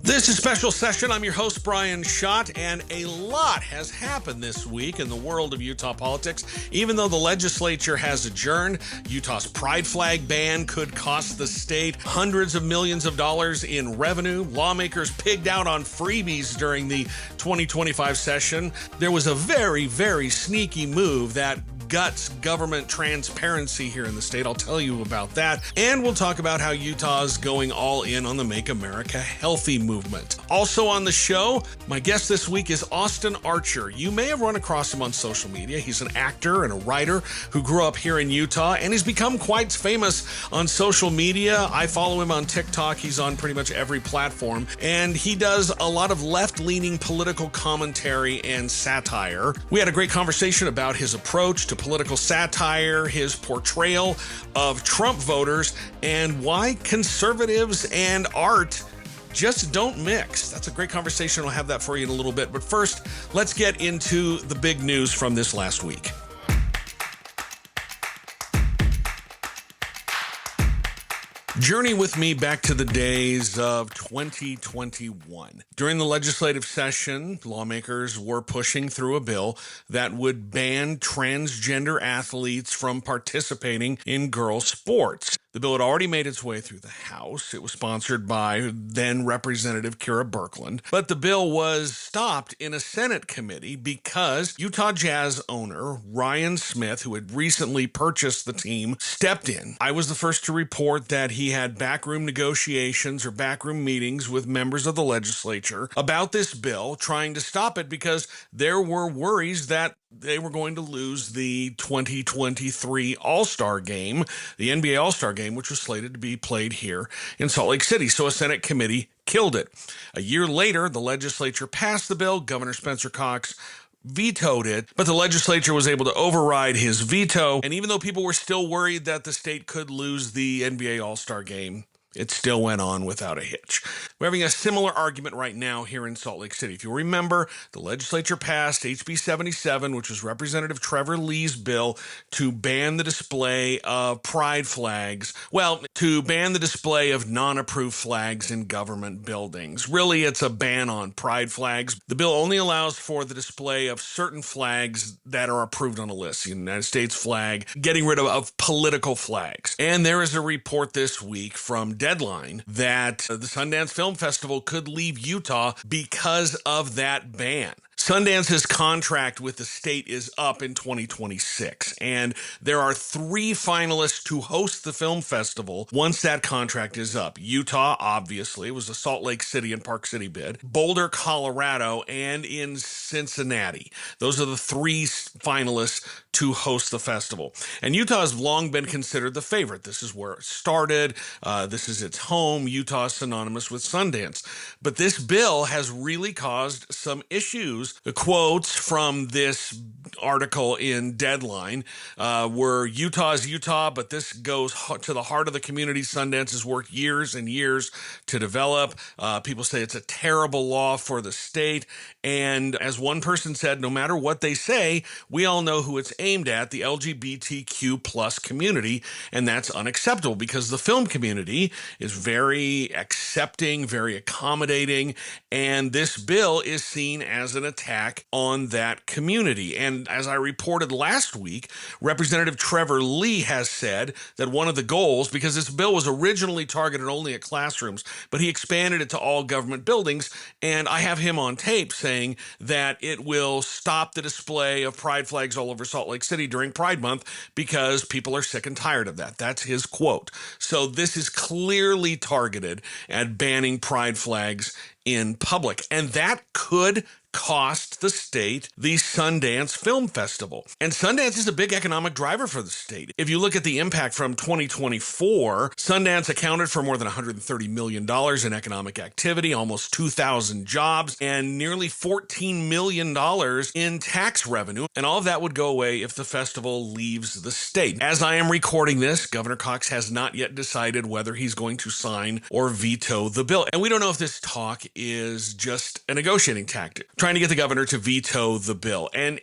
This is Special Session. I'm your host, Brian Schott, and a lot has happened this week in the world of Utah politics. Even though the legislature has adjourned, Utah's pride flag ban could cost the state hundreds of millions of dollars in revenue. Lawmakers pigged out on freebies during the 2025 session. There was a very, very sneaky move that guts government transparency here in the state. I'll tell you about that. And we'll talk about how Utah's going all in on the Make America Healthy movement. Also on the show, my guest this week is Austin Archer. You may have run across him on social media. He's an actor and a writer who grew up here in Utah, and he's become quite famous on social media. I follow him on TikTok. He's on pretty much every platform, and he does a lot of left-leaning political commentary and satire. We had a great conversation about his approach to political satire, his portrayal of Trump voters, and why conservatives and art just don't mix. That's a great conversation. I'll have that for you in a little bit. But first, let's get into the big news from this last week. Journey with me back to the days of 2021. During the legislative session, lawmakers were pushing through a bill that would ban transgender athletes from participating in girls' sports. The bill had already made its way through the House. It was sponsored by then Representative Kira Birkeland. But the bill was stopped in a Senate committee because Utah Jazz owner Ryan Smith, who had recently purchased the team, stepped in. I was the first to report that he had backroom negotiations or backroom meetings with members of the legislature about this bill, trying to stop it because there were worries that they were going to lose the 2023 All-Star game, the NBA All-Star game, which was slated to be played here in Salt Lake City. So a Senate committee killed it. A year later, the legislature passed the bill. Governor Spencer Cox vetoed it, but the legislature was able to override his veto. And even though people were still worried that the state could lose the NBA All-Star game, it still went on without a hitch. We're having a similar argument right now here in Salt Lake City. If you remember, the legislature passed HB 77, which was Representative Trevor Lee's bill to ban the display of pride flags. Well, to ban the display of non-approved flags in government buildings. Really, it's a ban on pride flags. The bill only allows for the display of certain flags that are approved on a list. The United States flag, getting rid of political flags. And there is a report this week from Deadline that the Sundance Film Festival could leave Utah because of that ban. Sundance's contract with the state is up in 2026, and there are 3 finalists to host the film festival once that contract is up. Utah, obviously, was a Salt Lake City and Park City bid, Boulder, Colorado, and in Cincinnati. Those are the 3 finalists to host the festival. And Utah has long been considered the favorite. This is where it started. This is its home. Utah is synonymous with Sundance. But this bill has really caused some issues. The quotes from this article in Deadline were, Utah is Utah, but this goes to the heart of the community Sundance has worked years and years to develop. People say it's a terrible law for the state. And as one person said, no matter what they say, we all know who it's aimed at, the LGBTQ plus community. And that's unacceptable because the film community is very accepting, very accommodating. And this bill is seen as an attack on that community. And as I reported last week, Representative Trevor Lee has said that one of the goals, because this bill was originally targeted only at classrooms, but he expanded it to all government buildings. And I have him on tape saying that it will stop the display of pride flags all over Salt Lake City during Pride Month because people are sick and tired of that. That's his quote. So this is clearly targeted at banning pride flags in public. And that could cost the state the Sundance Film Festival. And Sundance is a big economic driver for the state. If you look at the impact from 2024, Sundance accounted for more than $130 million in economic activity, almost 2,000 jobs, and nearly $14 million in tax revenue. And all of that would go away if the festival leaves the state. As I am recording this, Governor Cox has not yet decided whether he's going to sign or veto the bill. And we don't know if this talk is just a negotiating tactic, trying to get the governor to veto the bill. And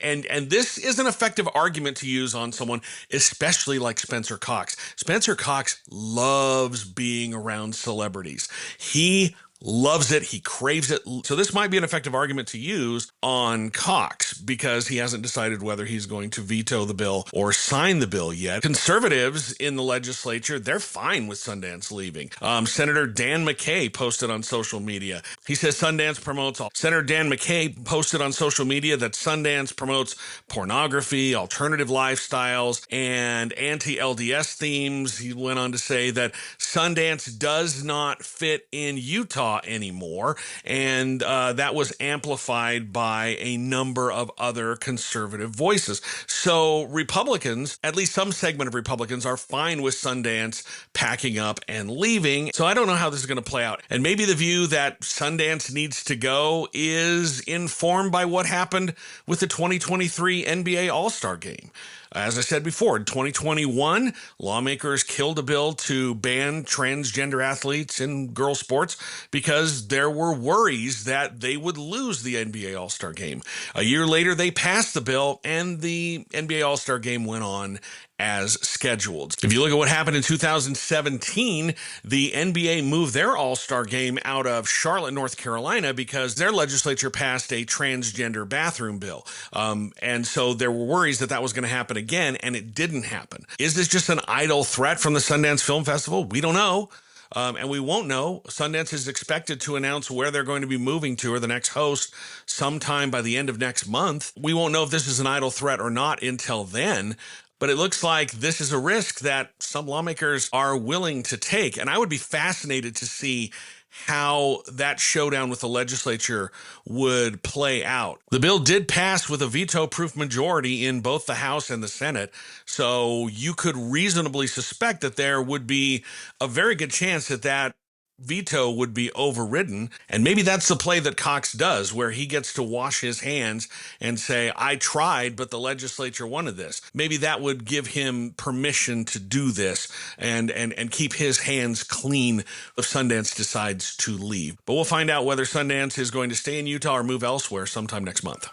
this is an effective argument to use on someone, especially like Spencer Cox. Spencer Cox loves being around celebrities. He loves it. He craves it. So this might be an effective argument to use on Cox because he hasn't decided whether he's going to veto the bill or sign the bill yet. Conservatives in the legislature, they're fine with Sundance leaving. Senator Dan McKay posted on social media. He says Sundance promotes all. Senator Dan McKay posted on social media that Sundance promotes pornography, alternative lifestyles, and anti-LDS themes. He went on to say that Sundance does not fit in Utah anymore, and that was amplified by a number of other conservative voices. So Republicans, at least some segment of Republicans, are fine with Sundance packing up and leaving. So I don't know how this is going to play out. And maybe the view that Sundance needs to go is informed by what happened with the 2023 NBA All-Star Game. As I said before, in 2021, lawmakers killed a bill to ban transgender athletes in girls' sports because there were worries that they would lose the NBA All-Star Game. A year later, they passed the bill, and the NBA All-Star Game went on as scheduled. If you look at what happened in 2017, the NBA moved their All-Star Game out of Charlotte, North Carolina, because their legislature passed a transgender bathroom bill. And so there were worries that that was going to happen again, and it didn't happen. Is this just an idle threat from the Sundance Film Festival? We don't know. And we won't know. Sundance is expected to announce where they're going to be moving to, or the next host, sometime by the end of next month. We won't know if this is an idle threat or not until then. But it looks like this is a risk that some lawmakers are willing to take. And I would be fascinated to see how that showdown with the legislature would play out. The bill did pass with a veto-proof majority in both the House and the Senate, so you could reasonably suspect that there would be a very good chance that that veto would be overridden. And maybe that's the play that Cox does, where he gets to wash his hands and say, I tried, but the legislature wanted this. Maybe that would give him permission to do this and keep his hands clean if Sundance decides to leave. But we'll find out whether Sundance is going to stay in Utah or move elsewhere sometime next month.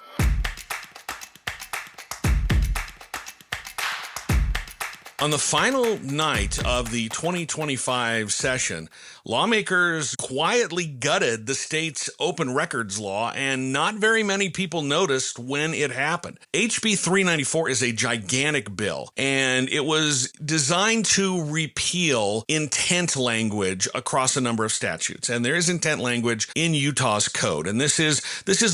On the final night of the 2025 session, lawmakers quietly gutted the state's open records law, and not very many people noticed when it happened. HB 394 is a gigantic bill, and it was designed to repeal intent language across a number of statutes. And there is intent language in Utah's code, and this is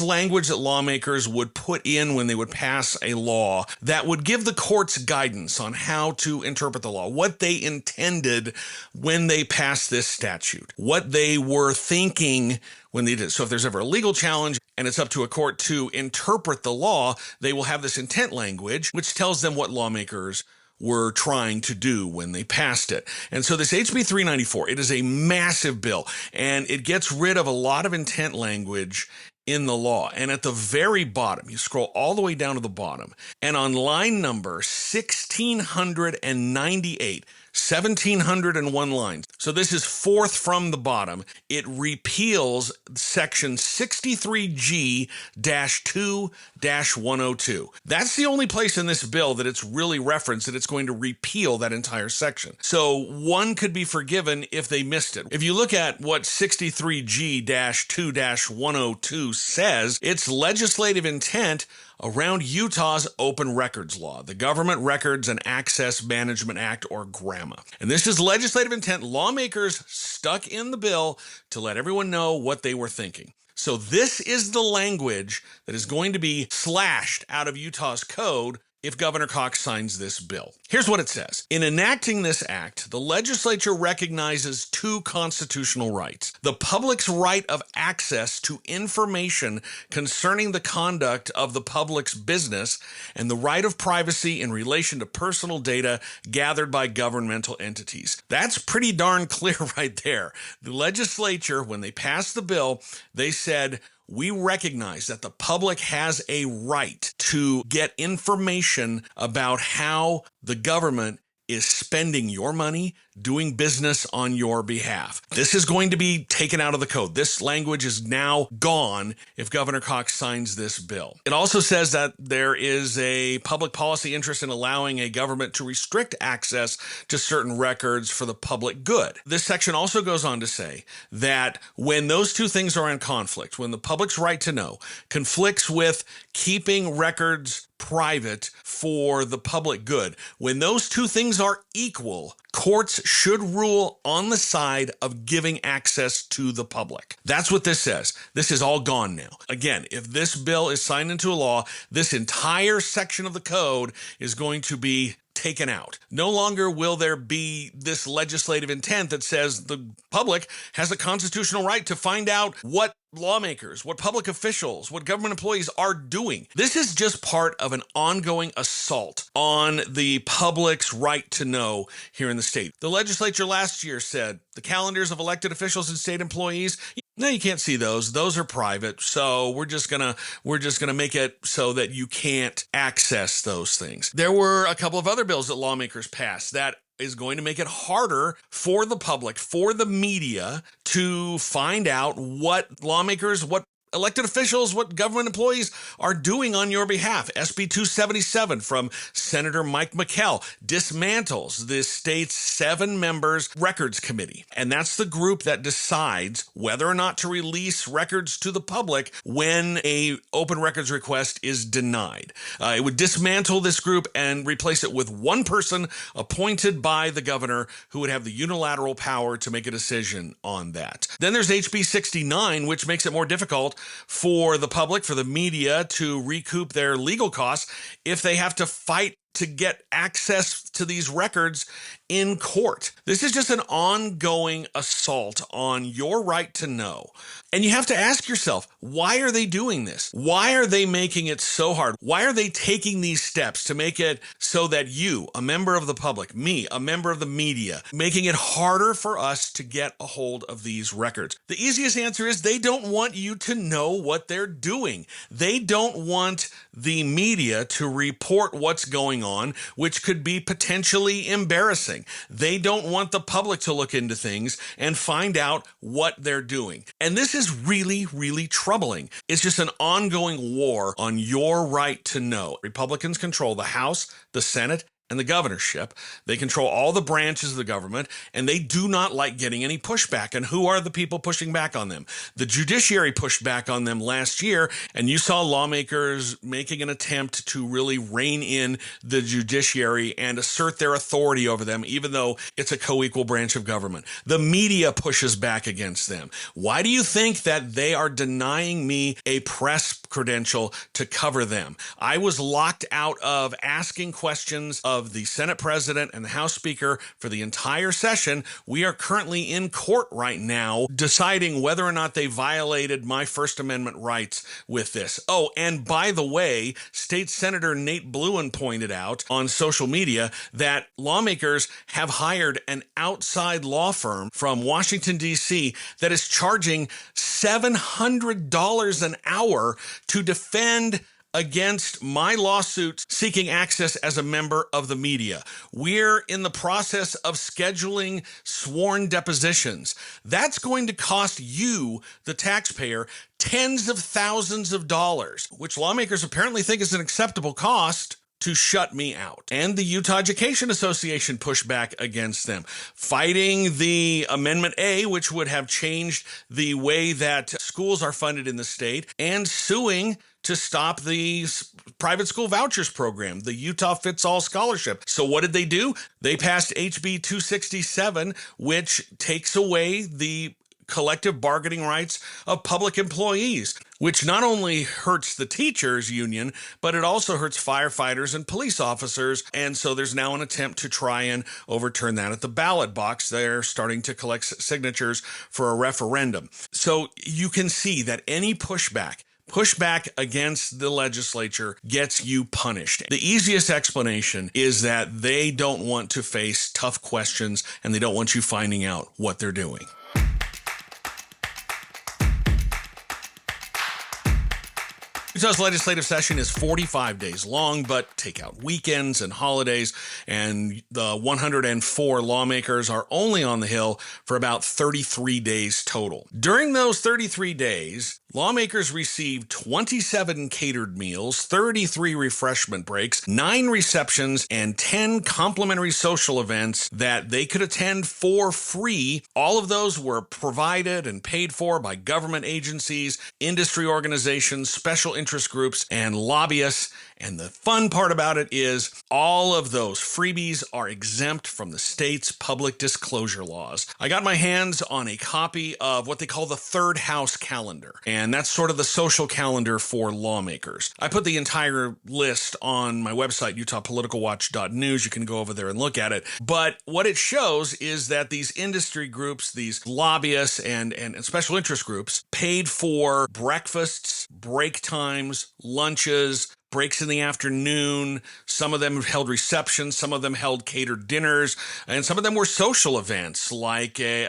language that lawmakers would put in when they would pass a law that would give the courts guidance on how to interpret the law, what they intended when they passed this statute, what they were thinking when they did. So if there's ever a legal challenge and it's up to a court to interpret the law, they will have this intent language, which tells them what lawmakers were trying to do when they passed it. And so this HB 394, it is a massive bill, and it gets rid of a lot of intent language in the law. And at the very bottom, you scroll all the way down to the bottom, and on line number 1698, 1,701 lines. So this is fourth from the bottom. It repeals section 63G-2-102. That's the only place in this bill that it's really referenced that it's going to repeal that entire section. So one could be forgiven if they missed it. If you look at what 63G-2-102 says, it's legislative intent around Utah's open records law, the Government Records and Access Management Act, or GRAMA. And this is legislative intent lawmakers stuck in the bill to let everyone know what they were thinking. So this is the language that is going to be slashed out of Utah's code if Governor Cox signs this bill. Here's what it says. In enacting this act, the legislature recognizes two constitutional rights: the public's right of access to information concerning the conduct of the public's business, and the right of privacy in relation to personal data gathered by governmental entities. That's pretty darn clear right there. The legislature, when they passed the bill, they said, we recognize that the public has a right to get information about how the government is spending your money, doing business on your behalf. This is going to be taken out of the code. This language is now gone if Governor Cox signs this bill. It also says that there is a public policy interest in allowing a government to restrict access to certain records for the public good. This section also goes on to say that when those two things are in conflict, when the public's right to know conflicts with keeping records private for the public good, when those two things are equal, courts should rule on the side of giving access to the public. That's what this says. This is all gone now. Again, if this bill is signed into law, this entire section of the code is going to be taken out. No longer will there be this legislative intent that says the public has a constitutional right to find out what lawmakers, what public officials, what government employees are doing. This is just part of an ongoing assault on the public's right to know here in the state. The legislature last year said the calendars of elected officials and state employees, no, you can't see those. Those are private. So we're just gonna make it so that you can't access those things. There were a couple of other bills that lawmakers passed that is going to make it harder for the public, for the media, to find out what lawmakers, what elected officials, what government employees are doing on your behalf. SB 277 from Senator Mike McKell dismantles the state's 7 members records committee. And that's the group that decides whether or not to release records to the public when a open records request is denied. It would dismantle this group and replace it with one person appointed by the governor who would have the unilateral power to make a decision on that. Then there's HB 69, which makes it more difficult for the public, for the media to recoup their legal costs if they have to fight to get access to these records in court. This is just an ongoing assault on your right to know. And you have to ask yourself, why are they doing this? Why are they making it so hard? Why are they taking these steps to make it so that you, a member of the public, me, a member of the media, making it harder for us to get a hold of these records? The easiest answer is they don't want you to know what they're doing. They don't want the media to report what's going on, which could be potentially embarrassing. They don't want the public to look into things and find out what they're doing. And this is really, really troubling. It's just an ongoing war on your right to know. Republicans control the House, the Senate, and the governorship. They control all the branches of the government, and they do not like getting any pushback. And who are the people pushing back on them? The judiciary pushed back on them last year, and you saw lawmakers making an attempt to really rein in the judiciary and assert their authority over them, even though it's a co-equal branch of government. The media pushes back against them. Why do you think that they are denying me a press credential to cover them? I was locked out of asking questions of the Senate President and the House Speaker for the entire session. We are currently in court right now deciding whether or not they violated my First Amendment rights with this. Oh, and by the way, State Senator Nate Bluen pointed out on social media that lawmakers have hired an outside law firm from Washington, D.C. that is charging $700 an hour to defend against my lawsuits seeking access as a member of the media. We're in the process of scheduling sworn depositions. That's going to cost you, the taxpayer, tens of thousands of dollars, which lawmakers apparently think is an acceptable cost to shut me out. And the Utah Education Association pushed back against them, fighting the Amendment A, which would have changed the way that schools are funded in the state, and suing to stop the private school vouchers program, the Utah Fits All Scholarship. So what did they do? They passed HB 267, which takes away the collective bargaining rights of public employees, which not only hurts the teachers union, but it also hurts firefighters and police officers. And so there's now an attempt to try and overturn that at the ballot box. They're starting to collect signatures for a referendum. So you can see that any pushback against the legislature gets you punished. The easiest explanation is that they don't want to face tough questions and they don't want you finding out what they're doing. Utah's legislative session is 45 days long, but take out weekends and holidays, and the 104 lawmakers are only on the Hill for about 33 days total. During those 33 days, lawmakers received 27 catered meals, 33 refreshment breaks, 9 receptions, and 10 complimentary social events that they could attend for free. All of those were provided and paid for by government agencies, industry organizations, special interest groups, and lobbyists. And the fun part about it is all of those freebies are exempt from the state's public disclosure laws. I got my hands on a copy of what they call the Third House calendar, and that's sort of the social calendar for lawmakers. I put the entire list on my website, utahpoliticalwatch.news. You can go over there and look at it. But what it shows is that these industry groups, these lobbyists and special interest groups paid for breakfasts, break times, lunches, breaks in the afternoon. Some of them held receptions, some of them held catered dinners, and some of them were social events like a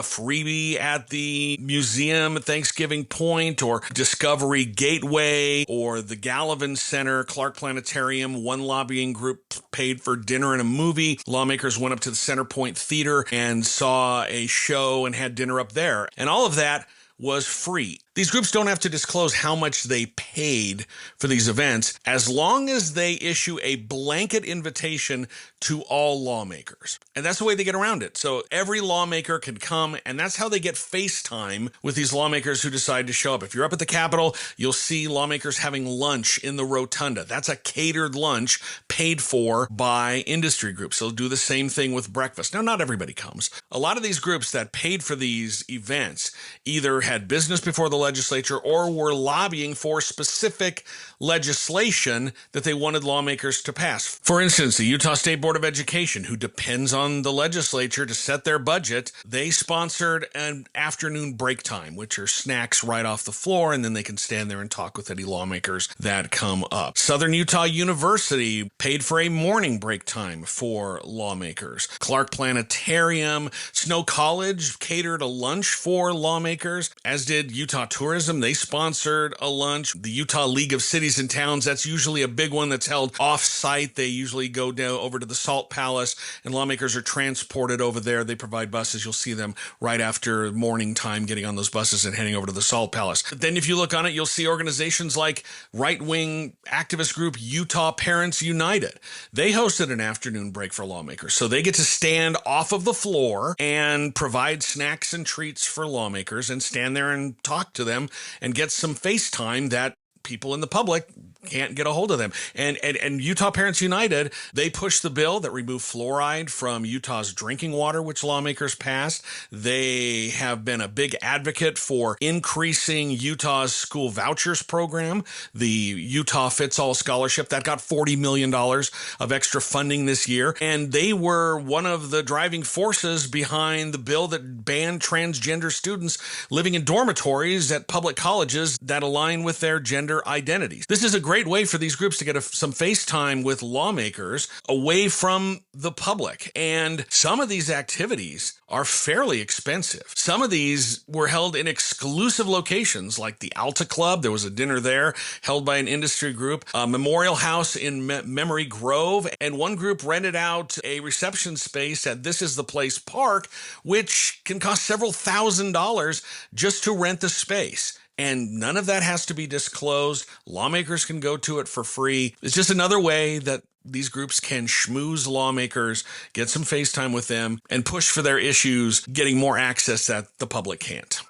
freebie at the museum at Thanksgiving Point, or Discovery Gateway, or the Gallivan Center, Clark Planetarium. One lobbying group paid for dinner and a movie. Lawmakers went up to the Center Point Theater and saw a show and had dinner up there. And all of that was free. These groups don't have to disclose how much they paid for these events as long as they issue a blanket invitation to all lawmakers. And that's the way they get around it. So every lawmaker can come, and that's how they get FaceTime with these lawmakers who decide to show up. If you're up at the Capitol, you'll see lawmakers having lunch in the rotunda. That's a catered lunch paid for by industry groups. They'll do the same thing with breakfast. Now, not everybody comes. A lot of these groups that paid for these events either had business before the legislature or were lobbying for specific legislation that they wanted lawmakers to pass. For instance, the Utah State Board of Education, who depends on the legislature to set their budget, they sponsored an afternoon break time, which are snacks right off the floor, and then they can stand there and talk with any lawmakers that come up. Southern Utah University paid for a morning break time for lawmakers. Clark Planetarium, Snow College catered a lunch for lawmakers, as did Utah Tourism. They sponsored a lunch. The Utah League of Cities and Towns, that's usually a big one that's held off-site. They usually go down over to the Salt Palace, and lawmakers are transported over there. They provide buses. You'll see them right after morning time getting on those buses and heading over to the Salt Palace. But then if you look on it, you'll see organizations like right-wing activist group Utah Parents United. They hosted an afternoon break for lawmakers. So they get to stand off of the floor and provide snacks and treats for lawmakers and stand there and talk to them and get some FaceTime that people in the public can't get a hold of them. And Utah Parents United, they pushed the bill that removed fluoride from Utah's drinking water, which lawmakers passed. They have been a big advocate for increasing Utah's school vouchers program, the Utah Fits All Scholarship. That got $40 million of extra funding this year. And they were one of the driving forces behind the bill that banned transgender students living in dormitories at public colleges that align with their gender identities. This is a great way for these groups to get some FaceTime with lawmakers away from the public. And some of these activities are fairly expensive. Some of these were held in exclusive locations like the Alta Club. There was a dinner there held by an industry group, a Memorial House in Memory Grove, and one group rented out a reception space at This Is the Place Park, which can cost several $1,000s just to rent the space. And none of that has to be disclosed. Lawmakers can go to it for free. It's just another way that these groups can schmooze lawmakers, get some FaceTime with them, and push for their issues, getting more access that the public can't.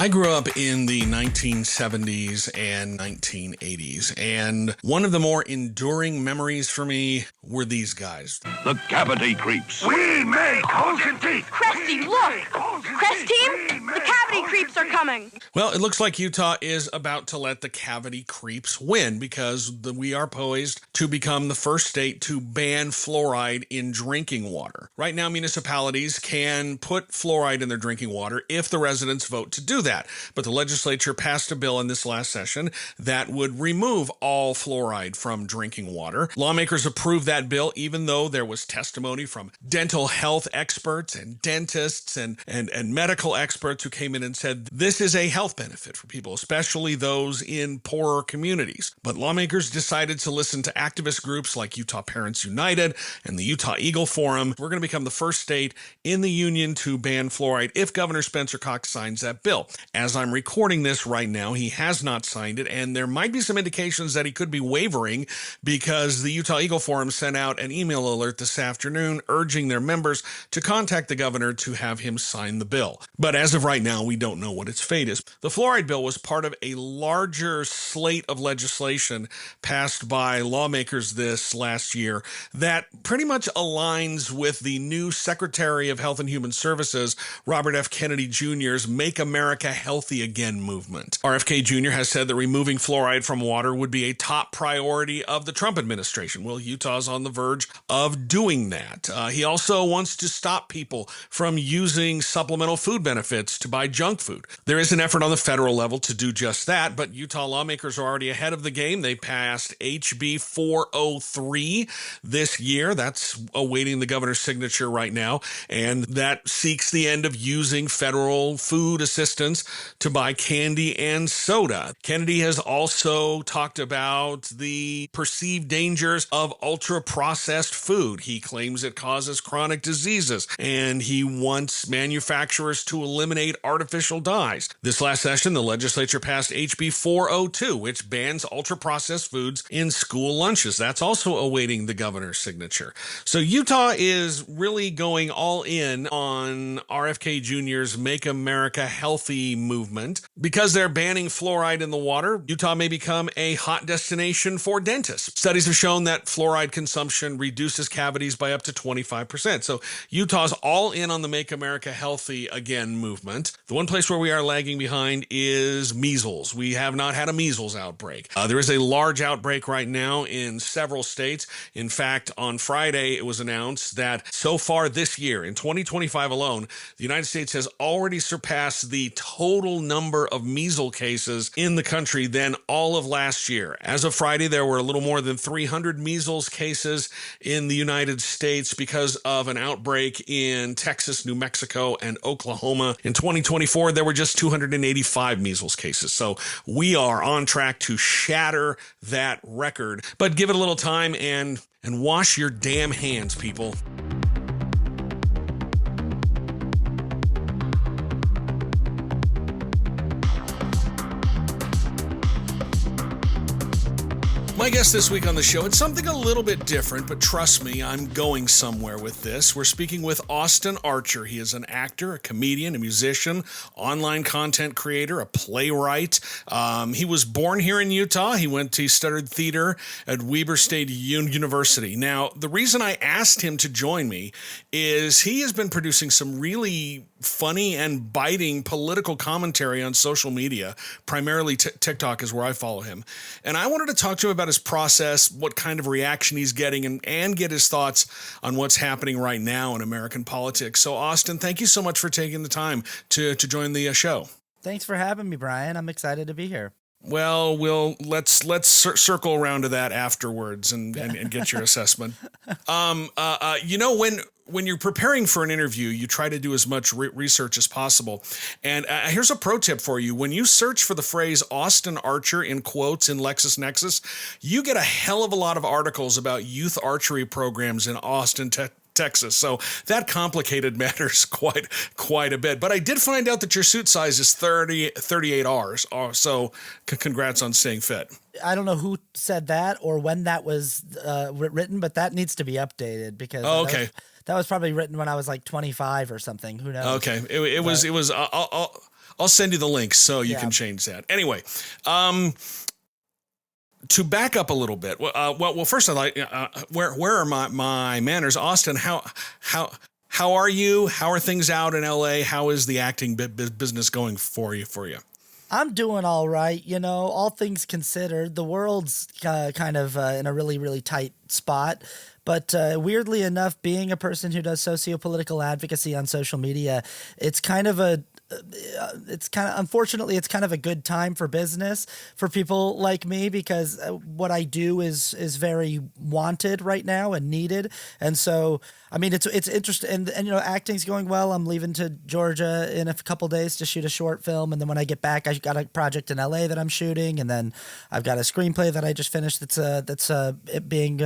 I grew up in the 1970s and 1980s, and one of the more enduring memories for me were these guys. The Cavity Creeps. We make holes and teeth. Cresty, look! Crest team, the Cavity Creeps are coming. Well, it looks like Utah is about to let the Cavity Creeps win because we are poised to become the first state to ban fluoride in drinking water. Right now, municipalities can put fluoride in their drinking water if the residents vote to do that. But the legislature passed a bill in this last session that would remove all fluoride from drinking water. Lawmakers approved that that bill, even though there was testimony from dental health experts and dentists and medical experts who came in and said this is a health benefit for people, especially those in poorer communities. But lawmakers decided to listen to activist groups like Utah Parents United and the Utah Eagle Forum. We're going to become the first state in the union to ban fluoride if Governor Spencer Cox signs that bill. As I'm recording this right now, he has not signed it, and there might be some indications that he could be wavering because the Utah Eagle Forum sent out an email alert this afternoon urging their members to contact the governor to have him sign the bill. But as of right now, we don't know what its fate is. The fluoride bill was part of a larger slate of legislation passed by lawmakers this last year that pretty much aligns with the new Secretary of Health and Human Services, Robert F. Kennedy Jr.'s Make America Healthy Again movement. RFK Jr. has said that removing fluoride from water would be a top priority of the Trump administration. Well, Utah's on the verge of doing that. He also wants to stop people from using supplemental food benefits to buy junk food. There is an effort on the federal level to do just that, but Utah lawmakers are already ahead of the game. They passed HB 403 this year. That's awaiting the governor's signature right now, and that seeks the end of using federal food assistance to buy candy and soda. Kennedy has also talked about the perceived dangers of ultra-processed food. He claims it causes chronic diseases, and he wants manufacturers to eliminate artificial dyes. This last session, the legislature passed HB 402, which bans ultra-processed foods in school lunches. That's also awaiting the governor's signature. So Utah is really going all in on RFK Jr.'s Make America Healthy movement. Because they're banning fluoride in the water, Utah may become a hot destination for dentists. Studies have shown that fluoride consumption reduces cavities by up to 25%. So Utah's all in on the Make America Healthy Again movement. The one place where we are lagging behind is measles. We have not had a measles outbreak. There is a large outbreak right now in several states. In fact, on Friday, it was announced that so far this year, in 2025 alone, the United States has already surpassed the total number of measles cases in the country than all of last year. As of Friday, there were a little more than 300 measles cases in the United States because of an outbreak in Texas, New Mexico, and Oklahoma. In 2024, there were just 285 measles cases. So we are on track to shatter that record. But give it a little time and wash your damn hands, people. My guest this week on the show, it's something a little bit different, but trust me, I'm going somewhere with this. We're speaking with Austin Archer. He is an actor, a comedian, a musician, online content creator, a playwright. He was born here in Utah. He studied theater at Weber State University. Now, the reason I asked him to join me is he has been producing some really funny and biting political commentary on social media. Primarily TikTok is where I follow him. And I wanted to talk to him about his process, what kind of reaction he's getting, and get his thoughts on what's happening right now in American politics. So, Austin, thank you so much for taking the time to join the show. Thanks for having me, Brian. I'm excited to be here. Well, let's circle around to that afterwards and get your assessment. When you're preparing for an interview, you try to do as much research as possible. And here's a pro tip for you. When you search for the phrase Austin Archer in quotes in LexisNexis, you get a hell of a lot of articles about youth archery programs in Austin, Texas. So that complicated matters quite a bit. But I did find out that your suit size is 38 Rs. So congrats on staying fit. I don't know who said that or when that was written, but that needs to be updated because that was probably written when I was like 25 or something. Who knows? Okay. It was, I'll send you the link so you can change that. Anyway, to back up a little bit, well, first I'd like, where are my manners? Austin, how are you? How are things out in LA? How is the acting business going for you? I'm doing all right. You know, all things considered, the world's kind of in a really, really tight spot. But weirdly enough, being a person who does sociopolitical advocacy on social media, it's kind of a it's kind of, unfortunately, it's kind of a good time for business for people like me, because what I do is very wanted right now and needed. And so, I mean, it's interesting, and you know, acting's going well. I'm leaving to Georgia in a couple days to shoot a short film, and then when I get back, I got a project in LA that I'm shooting, and then I've got a screenplay that I just finished that's being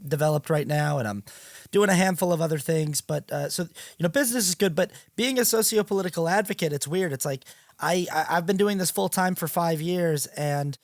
developed right now, and I'm doing a handful of other things. But so, you know, business is good, but being a socio-political advocate, it's weird. It's like I've been doing this full time for 5 years, and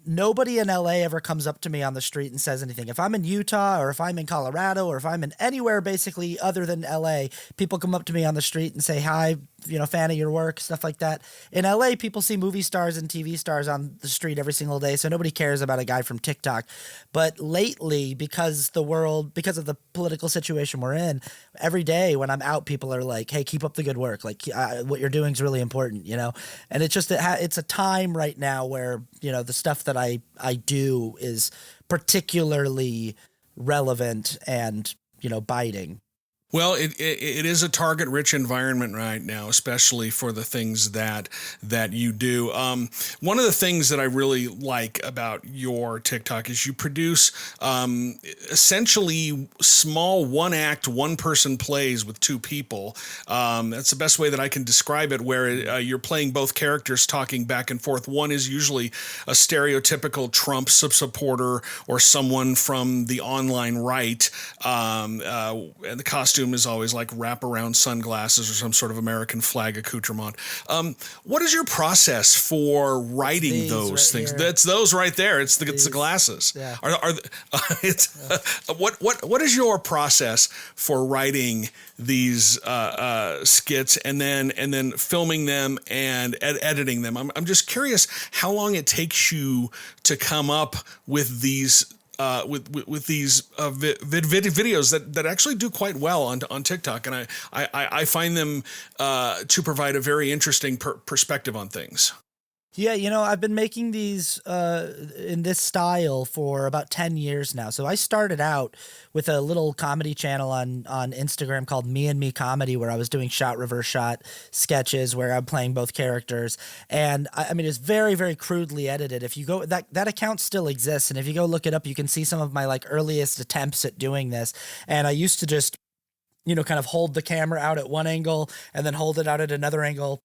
nobody in LA ever comes up to me on the street and says anything. If I'm in Utah, or if I'm in Colorado, or if I'm in anywhere basically other than LA, people come up to me on the street and say, hi, you know, fan of your work, stuff like that. In LA, people see movie stars and TV stars on the street every single day, so nobody cares about a guy from TikTok. But lately, because of the political situation we're in, every day when I'm out, people are like, hey, keep up the good work. Like, what you're doing is really important, you know? And it's just, it's a time right now where, you know, the stuff that I do is particularly relevant and, you know, biting. Well, it is a target-rich environment right now, especially for the things that you do. One of the things that I really like about your TikTok is you produce essentially small one-act, one-person plays with two people. That's the best way that I can describe it, where you're playing both characters talking back and forth. One is usually a stereotypical Trump supporter or someone from the online right, and the costume is always like wraparound sunglasses or some sort of American flag accoutrement. What is your process for writing those right things? Here. That's those right there. It's the glasses. Yeah. What is your process for writing these skits and then filming them and editing them? I'm just curious how long it takes you to come up with these. With these videos that actually do quite well on TikTok, and I find them to provide a very interesting perspective on things. Yeah, you know, I've been making these in this style for about 10 years now. So I started out with a little comedy channel on Instagram called Me and Me Comedy, where I was doing shot, reverse shot sketches where I'm playing both characters. And I mean, it's very, very crudely edited. If you go, that account still exists. And if you go look it up, you can see some of my like earliest attempts at doing this. And I used to just, you know, kind of hold the camera out at one angle and then hold it out at another angle.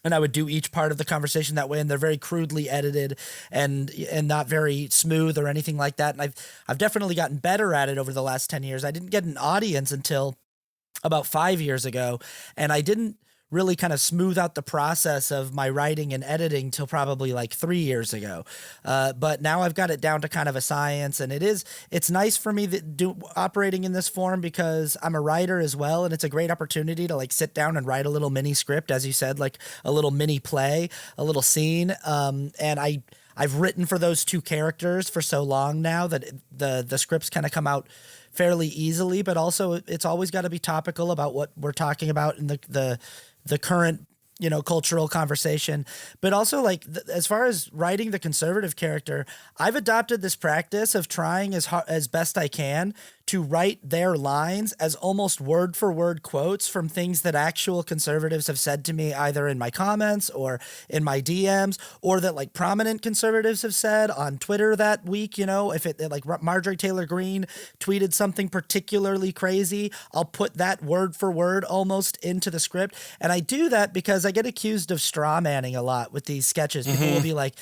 And I would do each part of the conversation that way, and they're very crudely edited and not very smooth or anything like that. And I've definitely gotten better at it over the last 10 years. I didn't get an audience until about 5 years ago, and I didn't really kind of smooth out the process of my writing and editing till probably like 3 years ago. But now I've got it down to kind of a science, and it's nice for me operating in this form because I'm a writer as well. And it's a great opportunity to like sit down and write a little mini script, as you said, like a little mini play, a little scene. And I've written for those two characters for so long now that the scripts kind of come out fairly easily, but also it's always got to be topical about what we're talking about in the current, you know, cultural conversation. But also, like, as far as writing the conservative character, I've adopted this practice of trying as best I can to write their lines as almost word for word quotes from things that actual conservatives have said to me, either in my comments or in my DMs, or that like prominent conservatives have said on Twitter that week. You know, if it like Marjorie Taylor Greene tweeted something particularly crazy, I'll put that word for word almost into the script. And I do that because I get accused of straw manning a lot with these sketches. People will be like,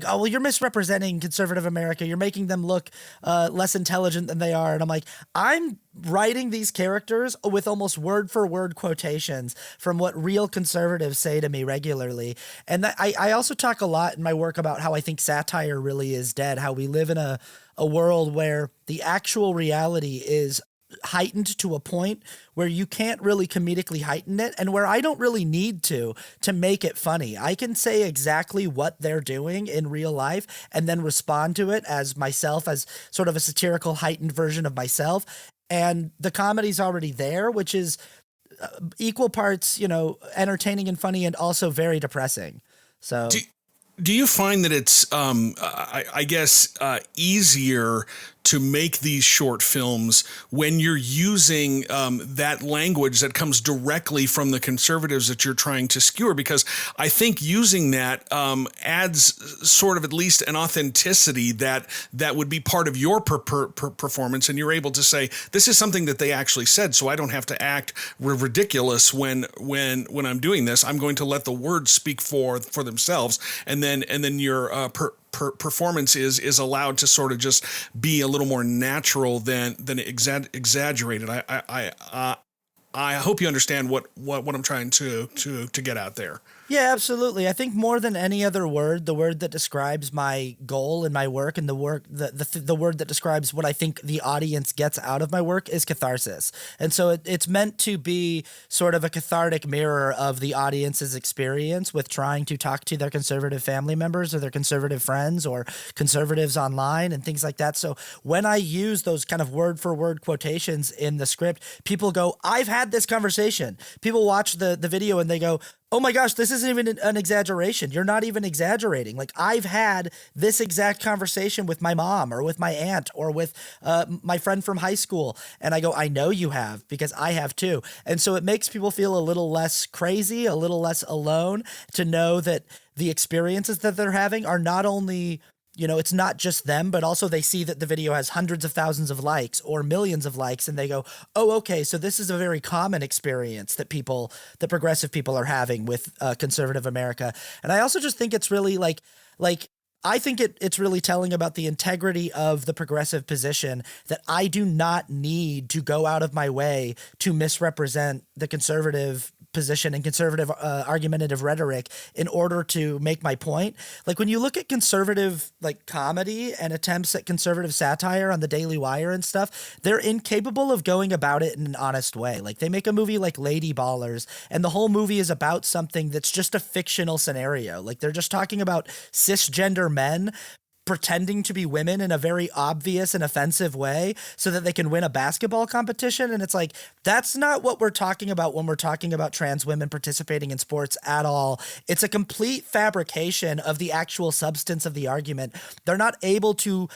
oh, well, you're misrepresenting conservative America. You're making them look less intelligent than they are. And I'm like, I'm writing these characters with almost word for word quotations from what real conservatives say to me regularly. And I also talk a lot in my work about how I think satire really is dead, how we live in a world where the actual reality is heightened to a point where you can't really comedically heighten it, and where I don't really need to make it funny. I can say exactly what they're doing in real life and then respond to it as myself, as sort of a satirical heightened version of myself. And the comedy's already there, which is equal parts, you know, entertaining and funny, and also very depressing. So do you find that it's, I guess, easier to make these short films when you're using that language that comes directly from the conservatives that you're trying to skewer? Because I think using that adds sort of at least an authenticity that would be part of your performance, and you're able to say, this is something that they actually said, so I don't have to act ridiculous when I'm doing this. I'm going to let the words speak for themselves, and then your performance is allowed to sort of just be a little more natural than exaggerated. I hope you understand what I'm trying to get out there. Yeah, absolutely. I think more than any other word, the word that describes my goal in my work, and the word that describes what I think the audience gets out of my work, is catharsis. And so it's meant to be sort of a cathartic mirror of the audience's experience with trying to talk to their conservative family members or their conservative friends or conservatives online and things like that. So when I use those kind of word for word quotations in the script, people go, I've had this conversation. People watch the video and they go, oh my gosh, this isn't even an exaggeration. You're not even exaggerating. Like, I've had this exact conversation with my mom or with my aunt or with my friend from high school. And I go, I know you have, because I have too. And so it makes people feel a little less crazy, a little less alone, to know that the experiences that they're having are not only, it's not just them, but also they see that the video has hundreds of thousands of likes or millions of likes, and they go, oh, okay, so this is a very common experience that progressive people are having with conservative America. And I also just think it's really I think it's really telling about the integrity of the progressive position, that I do not need to go out of my way to misrepresent the conservative position and conservative argumentative rhetoric in order to make my point. Like, when you look at conservative comedy and attempts at conservative satire on the Daily Wire and stuff, they're incapable of going about it in an honest way. Like, they make a movie like Lady Ballers, and the whole movie is about something that's just a fictional scenario. Like, they're just talking about cisgender men pretending to be women in a very obvious and offensive way so that they can win a basketball competition. And it's like, that's not what we're talking about when we're talking about trans women participating in sports at all. It's a complete fabrication of the actual substance of the argument. They're not able to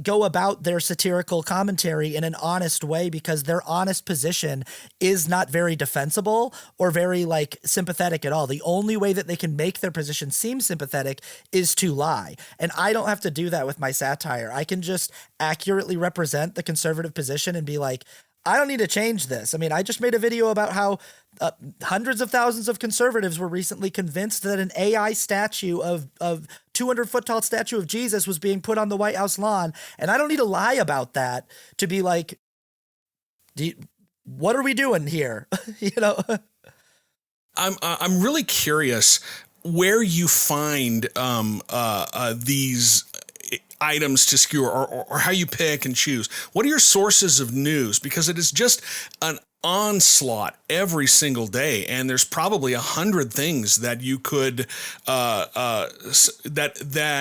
go about their satirical commentary in an honest way because their honest position is not very defensible or very sympathetic at all. The only way that they can make their position seem sympathetic is to lie. And I don't have to do that with my satire. I can just accurately represent the conservative position and be like, I don't need to change this. I mean, I just made a video about how hundreds of thousands of conservatives were recently convinced that an AI statue of 200-foot tall statue of Jesus was being put on the White House lawn. And I don't need to lie about that to be like, what are we doing here? I'm really curious where you find these items to skewer, or how you pick and choose. What are your sources of news? Because it is just an onslaught every single day, and there's probably 100 things that you could that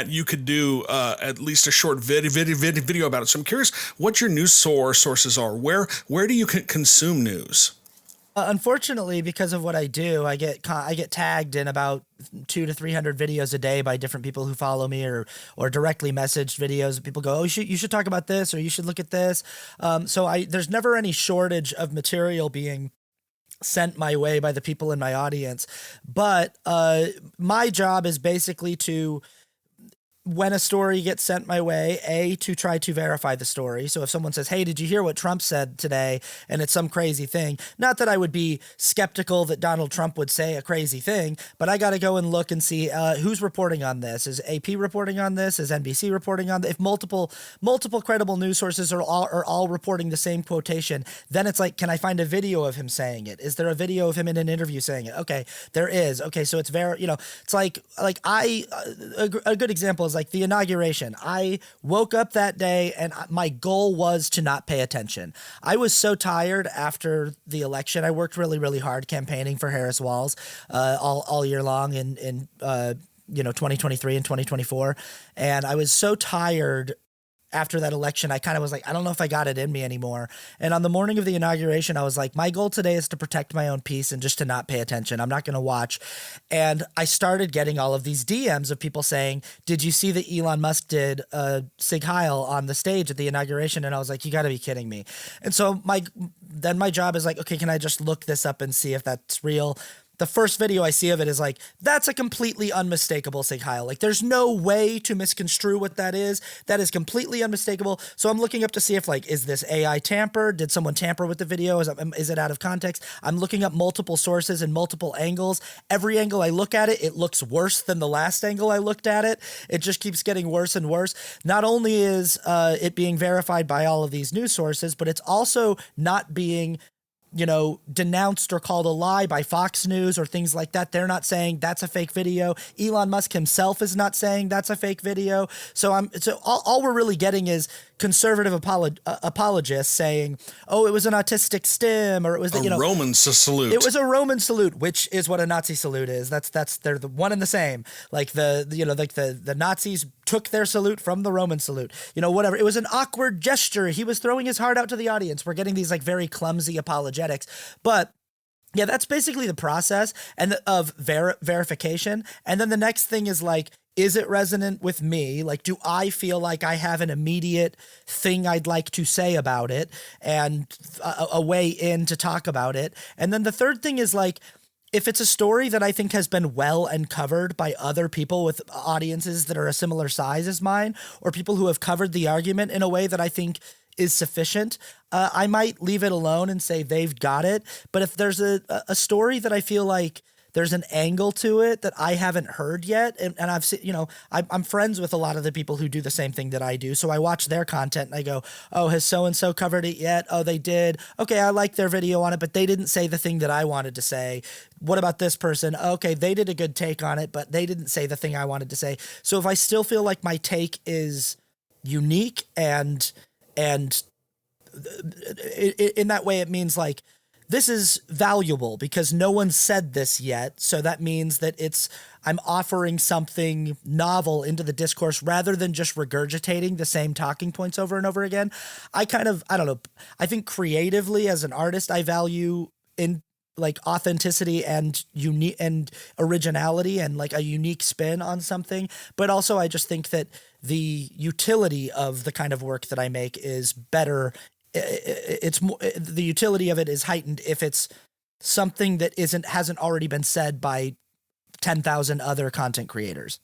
you could do at least a short video about it. So I'm curious what your news sources are. Where do you consume news? Unfortunately, because of what I do, I get tagged in about 200 to 300 videos a day by different people who follow me or directly messaged videos. People go, oh, you should talk about this, or you should look at this. So there's never any shortage of material being sent my way by the people in my audience. But my job is basically to, when a story gets sent my way, to try to verify the story. So if someone says, hey, did you hear what Trump said today? And it's some crazy thing. Not that I would be skeptical that Donald Trump would say a crazy thing, but I got to go and look and see who's reporting on this. Is AP reporting on this? Is NBC reporting on this? If multiple credible news sources are all reporting the same quotation, then it's like, can I find a video of him saying it? Is there a video of him in an interview saying it? Okay, there is. Okay, so it's very, it's like a good example is like the inauguration. I woke up that day and my goal was to not pay attention. I was so tired after the election. I worked really, really hard campaigning for Harris Walls all year long in 2023 and 2024. And I was so tired after that election, I kind of was like, I don't know if I got it in me anymore. And on the morning of the inauguration, I was like, my goal today is to protect my own peace and just to not pay attention. I'm not going to watch. And I started getting all of these DMs of people saying, did you see that Elon Musk did Sig Heil on the stage at the inauguration? And I was like, you got to be kidding me. And so my job is like, okay, can I just look this up and see if that's real? The first video I see of it is like, that's a completely unmistakable Sig Heil. Like, there's no way to misconstrue what that is. That is completely unmistakable. So I'm looking up to see if, like, is this AI tamper? Did someone tamper with the video? Is it out of context? I'm looking up multiple sources and multiple angles. Every angle I look at it, it looks worse than the last angle I looked at it. It just keeps getting worse and worse. Not only is it being verified by all of these news sources, but it's also not being denounced or called a lie by Fox News or things like that. They're not saying that's a fake video. Elon Musk himself is not saying that's a fake video. So all we're really getting is conservative apologists saying, oh, it was an autistic stim, or it was a Roman salute. It was a Roman salute, which is what a Nazi salute is. They're the one and the same. Like the Nazis took their salute from the Roman salute. Whatever. It was an awkward gesture. He was throwing his heart out to the audience. We're getting these like very clumsy apologetics, but yeah, that's basically the process and of verification. And then the next thing is like, is it resonant with me? Like, do I feel like I have an immediate thing I'd like to say about it and a way in to talk about it? And then the third thing is like, if it's a story that I think has been well uncovered by other people with audiences that are a similar size as mine, or people who have covered the argument in a way that I think is sufficient, I might leave it alone and say they've got it. But if there's a story that I feel like there's an angle to it that I haven't heard yet, and I've seen, I'm friends with a lot of the people who do the same thing that I do, so I watch their content and I go, oh, has so-and-so covered it yet? Oh, they did. Okay, I like their video on it, but they didn't say the thing that I wanted to say. What about this person? Okay, they did a good take on it, but they didn't say the thing I wanted to say. So if I still feel like my take is unique and in that way, it means like, this is valuable because no one said this yet. So that means that I'm offering something novel into the discourse rather than just regurgitating the same talking points over and over again. I don't know. I think creatively as an artist, I value in like authenticity and unique and originality and like a unique spin on something. But also I just think that the utility of the kind of work that I make is better. It's more, the utility of it is heightened if it's something that hasn't already been said by 10,000 other content creators.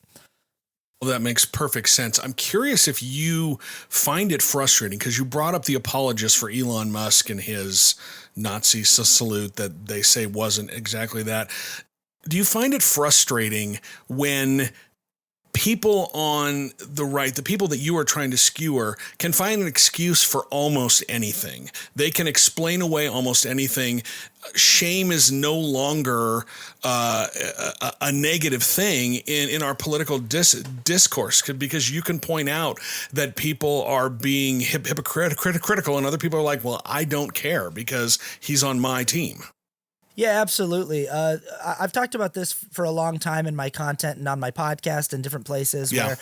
Well, that makes perfect sense. I'm curious if you find it frustrating, because you brought up the apologist for Elon Musk and his Nazi salute that they say wasn't exactly that. Do you find it frustrating when people on the right, the people that you are trying to skewer, can find an excuse for almost anything? They can explain away almost anything. Shame is no longer a negative thing in our political discourse, because you can point out that people are being hypocritical, and other people are like, well, I don't care because he's on my team. Yeah, absolutely. I've talked about this for a long time in my content and on my podcast and different places where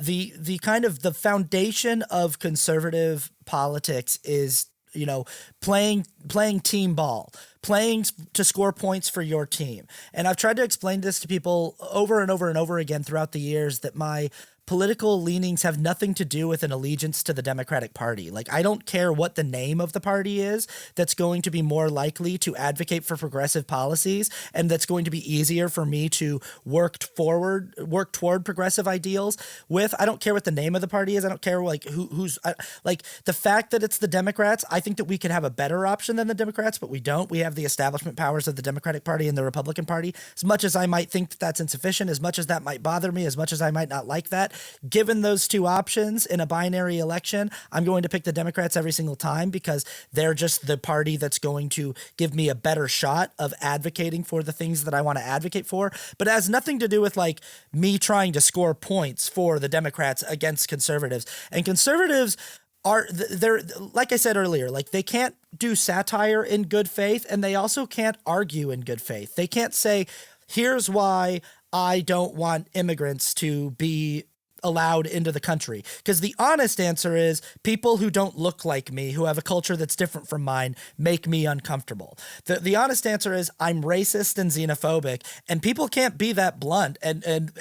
the kind of the foundation of conservative politics is, playing team ball, playing to score points for your team. And I've tried to explain this to people over and over and over again throughout the years that my political leanings have nothing to do with an allegiance to the Democratic Party. Like, I don't care what the name of the party is that's going to be more likely to advocate for progressive policies and that's going to be easier for me to work toward progressive ideals with. I don't care what the name of the party is. I don't care like who's like the fact that it's the Democrats. I think that we could have a better option than the Democrats, but we don't. We have the establishment powers of the Democratic Party and the Republican Party. As much as I might think that that's insufficient, as much as that might bother me, as much as I might not like that, given those two options in a binary election, I'm going to pick the Democrats every single time because they're just the party that's going to give me a better shot of advocating for the things that I want to advocate for. But it has nothing to do with like me trying to score points for the Democrats against conservatives. And conservatives they're like I said earlier, like they can't do satire in good faith, and they also can't argue in good faith. They can't say, here's why I don't want immigrants to be allowed into the country? Because the honest answer is people who don't look like me, who have a culture that's different from mine, make me uncomfortable. The honest answer is I'm racist and xenophobic, and people can't be that blunt. And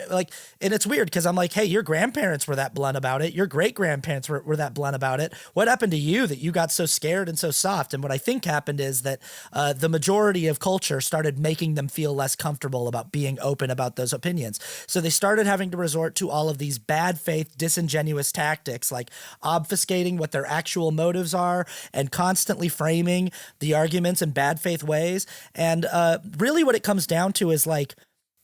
it's weird because I'm like, hey, your grandparents were that blunt about it. Your great grandparents were that blunt about it. What happened to you that you got so scared and so soft? And what I think happened is that the majority of culture started making them feel less comfortable about being open about those opinions. So they started having to resort to all of these bad faith, disingenuous tactics like obfuscating what their actual motives are and constantly framing the arguments in bad faith ways. And really what it comes down to is like,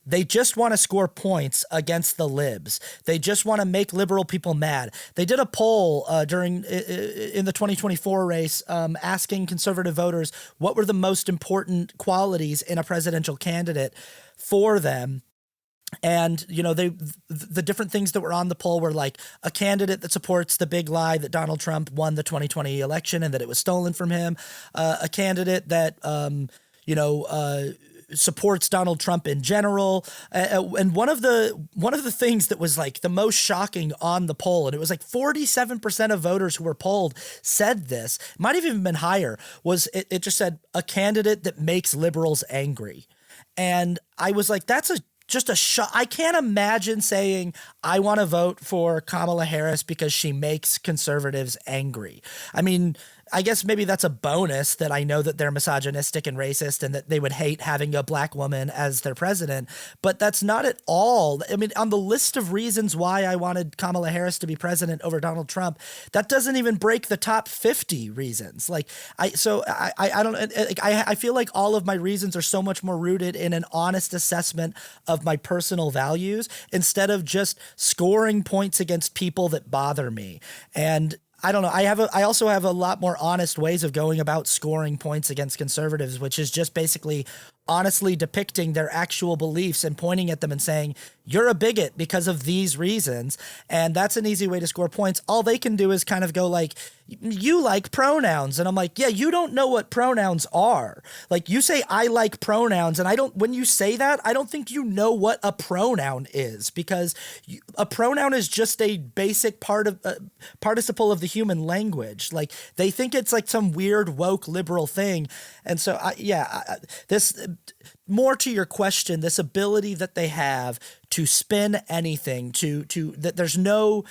they just want to score points against the libs. They just want to make liberal people mad. They did a poll in the 2024 race asking conservative voters what were the most important qualities in a presidential candidate for them. And, you know, the different things that were on the poll were like a candidate that supports the big lie that Donald Trump won the 2020 election and that it was stolen from him, a candidate that, supports Donald Trump in general. And one of the things that was like the most shocking on the poll, and it was like 47% of voters who were polled said this, might have even been higher, was it just said a candidate that makes liberals angry. And I was like, that's just a shock. I can't imagine saying I want to vote for Kamala Harris because she makes conservatives angry. I mean, I guess maybe that's a bonus that I know that they're misogynistic and racist and that they would hate having a black woman as their president, but that's not at all. I mean, on the list of reasons why I wanted Kamala Harris to be president over Donald Trump, that doesn't even break the top 50 reasons. I feel like all of my reasons are so much more rooted in an honest assessment of my personal values instead of just scoring points against people that bother me. And I don't know. I also have a lot more honest ways of going about scoring points against conservatives, which is just basically honestly depicting their actual beliefs and pointing at them and saying, you're a bigot because of these reasons. And that's an easy way to score points. All they can do is kind of go like, you like pronouns. And I'm like, yeah, you don't know what pronouns are. Like you say, I like pronouns. And when you say that, I don't think you know what a pronoun is, because a pronoun is just a basic participle of the human language. Like they think it's like some weird woke liberal thing. And so more to your question, this ability that they have to spin anything, to that there's no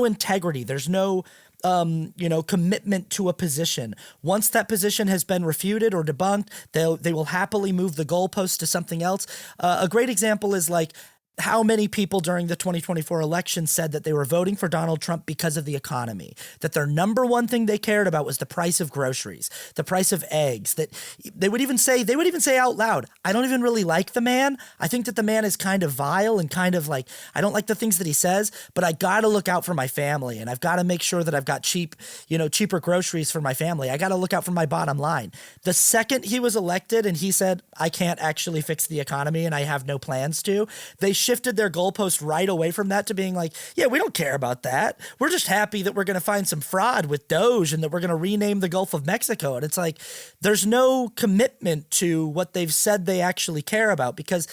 integrity, there's no commitment to a position. Once that position has been refuted or debunked, they will happily move the goalpost to something else. A great example is like how many people during the 2024 election said that they were voting for Donald Trump because of the economy, that their number one thing they cared about was the price of groceries, the price of eggs, that they would even say out loud, I don't even really like the man. I think that the man is kind of vile and kind of like, I don't like the things that he says, but I got to look out for my family and I've got to make sure that I've got cheaper groceries for my family. I got to look out for my bottom line. The second he was elected and he said, I can't actually fix the economy and I have no plans to, they shifted their goalpost right away from that to being like, yeah, we don't care about that. We're just happy that we're going to find some fraud with Doge and that we're going to rename the Gulf of Mexico. And it's like, there's no commitment to what they've said they actually care about, because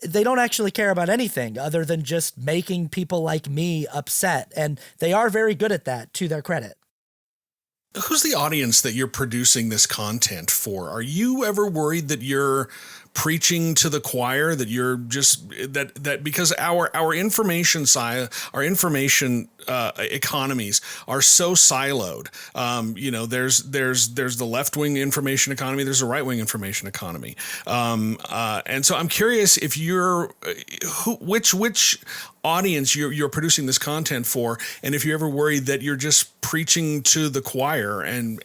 they don't actually care about anything other than just making people like me upset. And they are very good at that, to their credit. Who's the audience that you're producing this content for? Are you ever worried that you're preaching to the choir, that you're just that because our information economies are so siloed? There's the left-wing information economy, there's a right-wing information economy, and so I'm curious if you're which audience you're producing this content for, and if you're ever worried that you're just preaching to the choir and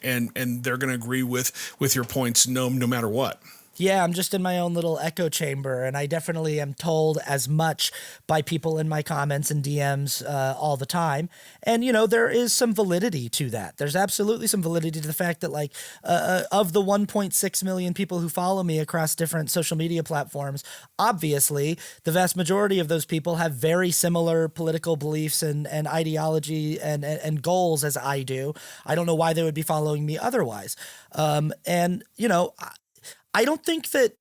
they're going to agree with your points no matter what. Yeah, I'm just in my own little echo chamber, and I definitely am told as much by people in my comments and DMs all the time. And, there is some validity to that. There's absolutely some validity to the fact that, like, of the 1.6 million people who follow me across different social media platforms, obviously, the vast majority of those people have very similar political beliefs and ideology and goals as I do. I don't know why they would be following me otherwise. I don't think that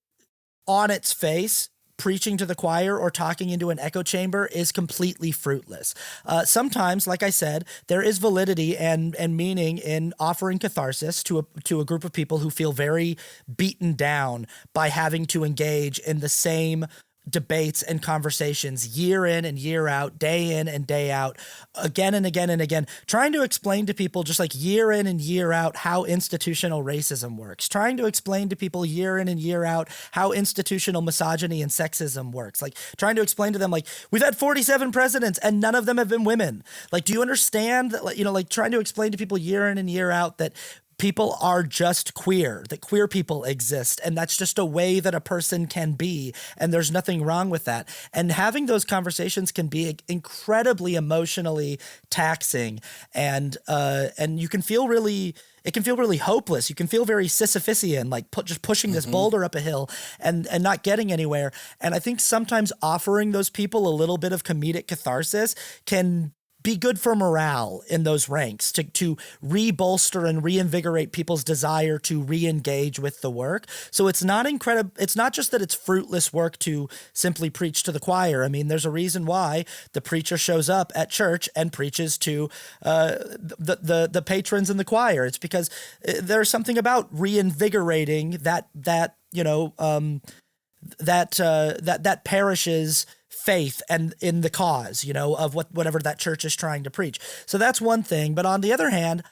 on its face, preaching to the choir or talking into an echo chamber is completely fruitless. Sometimes, like I said, there is validity and meaning in offering catharsis to a group of people who feel very beaten down by having to engage in the same debates and conversations year in and year out, day in and day out, again and again and again, trying to explain to people just like year in and year out how institutional racism works, trying to explain to people year in and year out how institutional misogyny and sexism works, like trying to explain to them, like, we've had 47 presidents and none of them have been women. Like, do you understand that, like trying to explain to people year in and year out that people are just queer, that queer people exist, and that's just a way that a person can be, and there's nothing wrong with that. And having those conversations can be incredibly emotionally taxing, and you can feel really, it can feel really hopeless. You can feel very Sisyphean, like just pushing this boulder up a hill and not getting anywhere. And I think sometimes offering those people a little bit of comedic catharsis can be good for morale in those ranks, to re-bolster and reinvigorate people's desire to re-engage with the work. So it's not incredible. It's not just that it's fruitless work to simply preach to the choir. I mean, there's a reason why the preacher shows up at church and preaches to the patrons in the choir. It's because there's something about reinvigorating that parish's faith and in the cause, of whatever that church is trying to preach. So that's one thing. But on the other hand,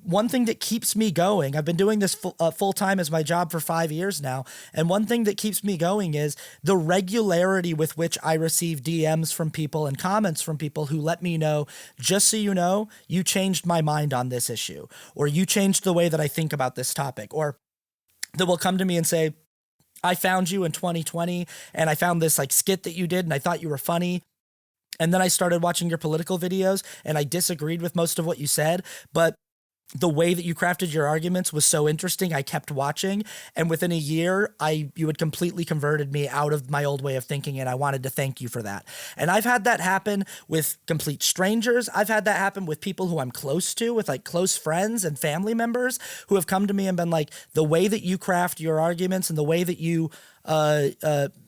one thing that keeps me going, I've been doing this full time as my job for 5 years now. And one thing that keeps me going is the regularity with which I receive DMs from people and comments from people who let me know, just so you know, you changed my mind on this issue, or you changed the way that I think about this topic, or that will come to me and say, I found you in 2020 and I found this like skit that you did and I thought you were funny. And then I started watching your political videos and I disagreed with most of what you said, but the way that you crafted your arguments was so interesting. I kept watching, and within a year, you had completely converted me out of my old way of thinking, and I wanted to thank you for that. And I've had that happen with complete strangers. I've had that happen with people who I'm close to, with like close friends and family members who have come to me and been like, the way that you craft your arguments and the way that you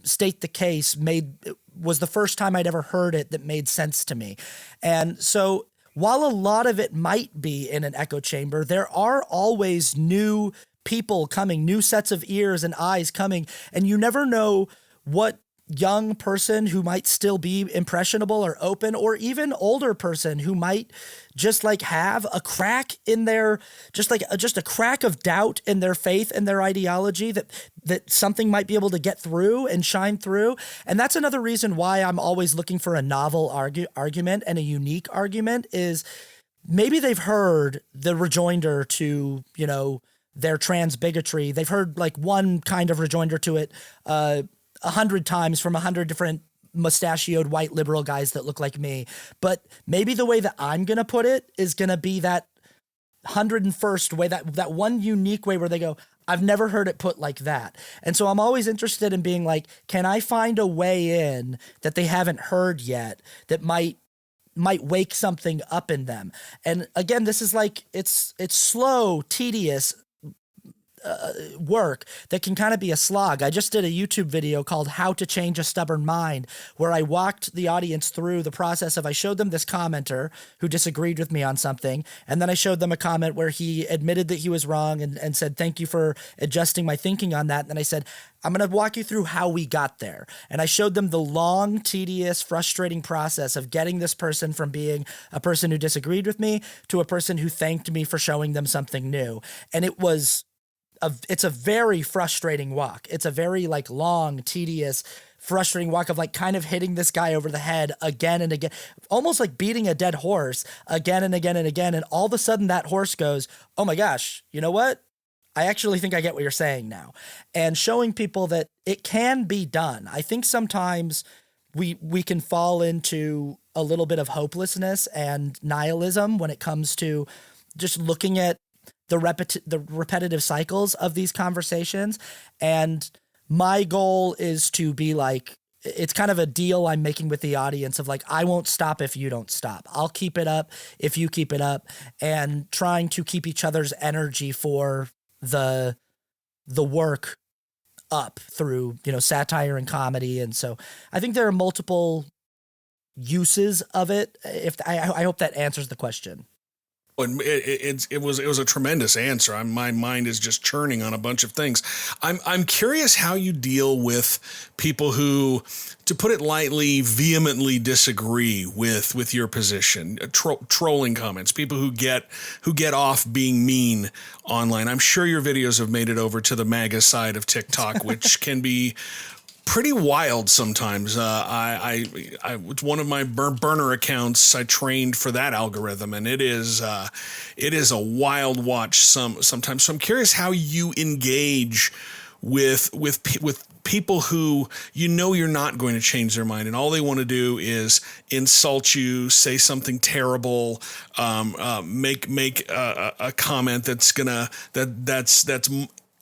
state the case was the first time I'd ever heard it that made sense to me. And so, while a lot of it might be in an echo chamber, there are always new people coming, new sets of ears and eyes coming, and you never know what young person who might still be impressionable or open, or even older person who might just like have a crack in their, just a crack of doubt in their faith and their ideology, that something might be able to get through and shine through. And that's another reason why I'm always looking for a novel argument and a unique argument, is maybe they've heard the rejoinder to, their trans bigotry. They've heard like one kind of rejoinder to it, 100 times from 100 different mustachioed white liberal guys that look like me. But maybe the way that I'm going to put it is going to be that 101st way, that one unique way where they go, I've never heard it put like that. And so I'm always interested in being like, can I find a way in that they haven't heard yet that might wake something up in them? And again, this is like, it's slow, tedious, work that can kind of be a slog. I just did a YouTube video called How to Change a Stubborn Mind, where I walked the audience through the process of, I showed them this commenter who disagreed with me on something, and then I showed them a comment where he admitted that he was wrong and said, thank you for adjusting my thinking on that. And then I said, I'm going to walk you through how we got there. And I showed them the long, tedious, frustrating process of getting this person from being a person who disagreed with me to a person who thanked me for showing them something new. And it's a very frustrating walk. It's a very like long, tedious, frustrating walk of like kind of hitting this guy over the head again and again, almost like beating a dead horse again and again and again. And all of a sudden that horse goes, oh my gosh, you know what? I actually think I get what you're saying now. And showing people that it can be done. I think sometimes we can fall into a little bit of hopelessness and nihilism when it comes to just looking at the repetitive cycles of these conversations. And my goal is to be like, it's kind of a deal I'm making with the audience of like, I won't stop if you don't stop. I'll keep it up if you keep it up, and trying to keep each other's energy for the work up through, satire and comedy. And so I think there are multiple uses of it. I hope that answers the question. It was a tremendous answer. My mind is just churning on a bunch of things. I'm curious how you deal with people who, to put it lightly, vehemently disagree with your position. Trolling comments, people who get off being mean online. I'm sure your videos have made it over to the MAGA side of TikTok, which can be pretty wild sometimes. It's one of my burner accounts. I trained for that algorithm, and it is a wild watch sometimes. So I'm curious how you engage with people who you're not going to change their mind, and all they want to do is insult you, say something terrible, make a comment that's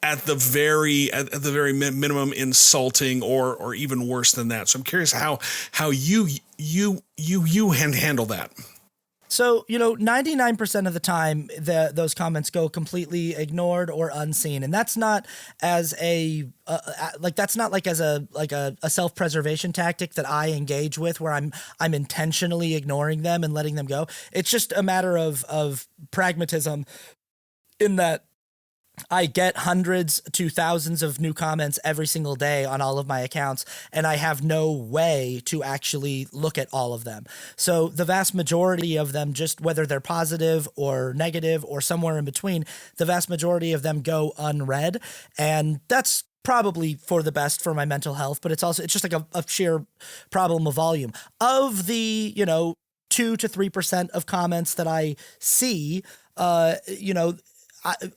at the very minimum insulting or even worse than that. So I'm curious how you handle that. So, 99% of the time, those comments go completely ignored or unseen. And that's not as a self-preservation tactic that I engage with, where I'm intentionally ignoring them and letting them go. It's just a matter of pragmatism, in that I get hundreds to thousands of new comments every single day on all of my accounts, and I have no way to actually look at all of them. So the vast majority of them, just whether they're positive or negative or somewhere in between, the vast majority of them go unread. And that's probably for the best for my mental health, but it's just like a sheer problem of volume. Of the, 2 to 3% of comments that I see,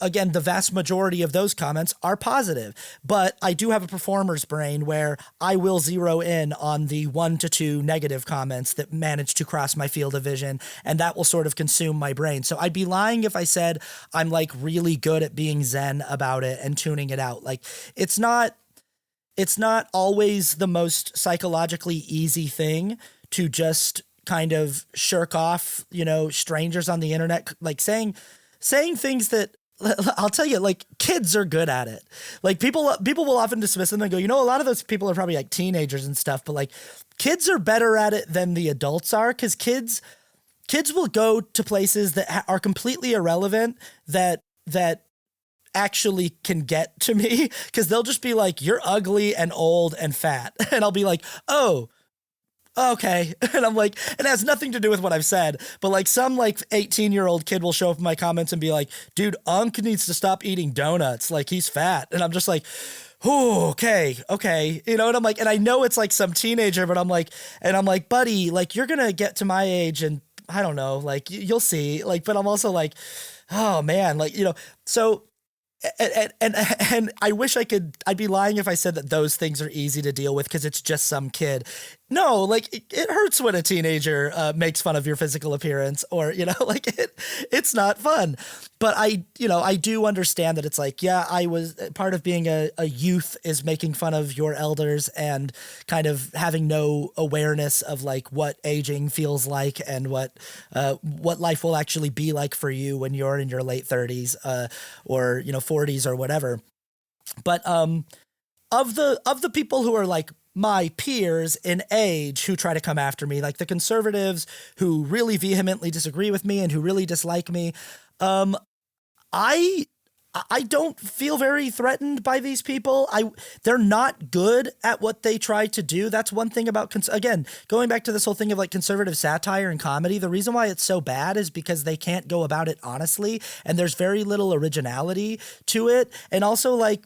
again, the vast majority of those comments are positive, but I do have a performer's brain where I will zero in on the 1 to 2 negative comments that manage to cross my field of vision, and that will sort of consume my brain. So I'd be lying if I said I'm like really good at being zen about it and tuning it out. Like, it's not always the most psychologically easy thing to just kind of shirk off, strangers on the internet, like saying things that, I'll tell you, like, kids are good at it. Like, people will often dismiss them and go, a lot of those people are probably like teenagers and stuff, but like, kids are better at it than the adults are, because kids will go to places that are completely irrelevant that actually can get to me, because they'll just be like, you're ugly and old and fat, and I'll be like, oh, okay. And I'm like, it has nothing to do with what I've said, but like some like 18-year-old kid will show up in my comments and be like, dude, Unc needs to stop eating donuts. Like, he's fat. And I'm just like, oh, okay. And I'm like, and I know it's like some teenager, but I'm like, buddy, like, you're going to get to my age and I don't know, like, you'll see. Like, but I'm also like, oh man, like, so. And I wish I'd be lying if I said that those things are easy to deal with because it's just some kid. No, like, it hurts when a teenager makes fun of your physical appearance, or, like, it's not fun. But I do understand that it's like, yeah, I was part of being a youth is making fun of your elders and kind of having no awareness of like what aging feels like and what life will actually be like for you when you're in your late 30s or 40s or whatever. But of the people who are like my peers in age who try to come after me, like the conservatives who really vehemently disagree with me and who really dislike me, I don't feel very threatened by these people. They're not good at what they try to do. That's one thing about, again, going back to this whole thing of like conservative satire and comedy, the reason why it's so bad is because they can't go about it honestly, and there's very little originality to it. And also, like,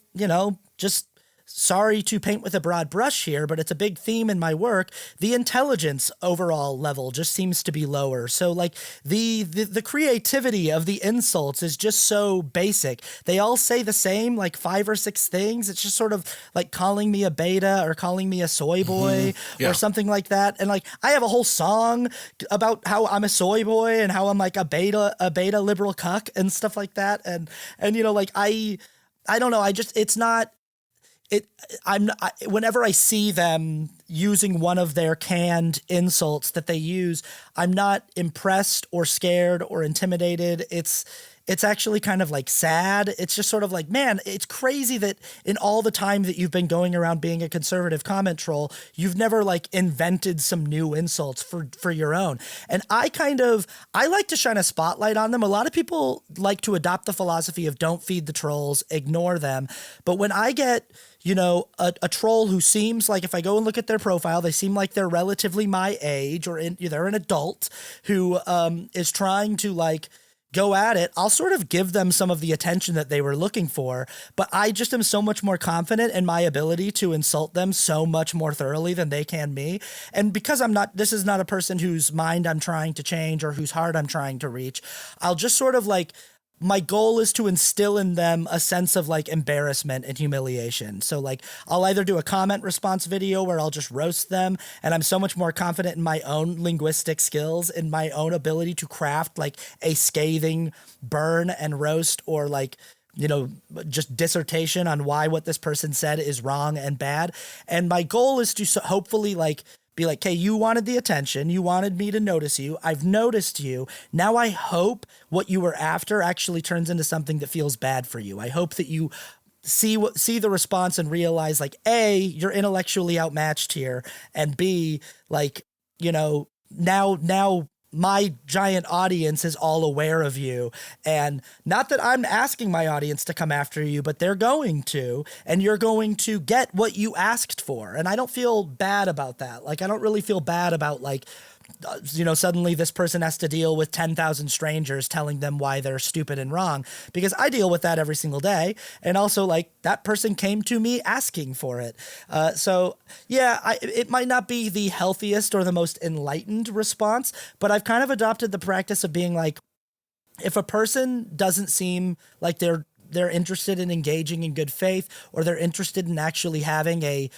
just sorry to paint with a broad brush here, but it's a big theme in my work. The intelligence overall level just seems to be lower. So like the creativity of the insults is just so basic. They all say the same, like 5 or 6 things. It's just sort of like calling me a beta or calling me a soy boy or something like that. And like, I have a whole song about how I'm a soy boy and how I'm like a beta liberal cuck and stuff like that. And like, I don't know. Whenever I see them using one of their canned insults that they use, I'm not impressed or scared or intimidated. It's it's actually kind of like sad. It's just sort of like, man, it's crazy that in all the time that you've been going around being a conservative comment troll, you've never like invented some new insults for your own. And I like to shine a spotlight on them. A lot of people like to adopt the philosophy of don't feed the trolls, ignore them. But when I get, you know, a troll who seems like, if I go and look at their profile, they seem like they're relatively my age, or they're an adult who is trying to like go at it, I'll sort of give them some of the attention that they were looking for, but I just am so much more confident in my ability to insult them so much more thoroughly than they can me. And because this is not a person whose mind I'm trying to change or whose heart I'm trying to reach, I'll just sort of like, my goal is to instill in them a sense of like embarrassment and humiliation. So like I'll either do a comment response video where I'll just roast them, and I'm so much more confident in my own linguistic skills and my own ability to craft like a scathing burn and roast, or like, you know, just dissertation on why what this person said is wrong and bad. And my goal is to hopefully like be like, hey, you wanted the attention. You wanted me to notice you. I've noticed you. Now I hope what you were after actually turns into something that feels bad for you. I hope that you see the response and realize like, A, you're intellectually outmatched here, and B, like, you know, now my giant audience is all aware of you. And not that I'm asking my audience to come after you, but they're going to, and you're going to get what you asked for. And I don't feel bad about that. Like, I don't really feel bad about like, you know, suddenly this person has to deal with 10,000 strangers telling them why they're stupid and wrong, because I deal with that every single day. And also like that person came to me asking for it. So yeah, it might not be the healthiest or the most enlightened response, but I've kind of adopted the practice of being like, if a person doesn't seem like they're interested in engaging in good faith, or they're interested in actually having a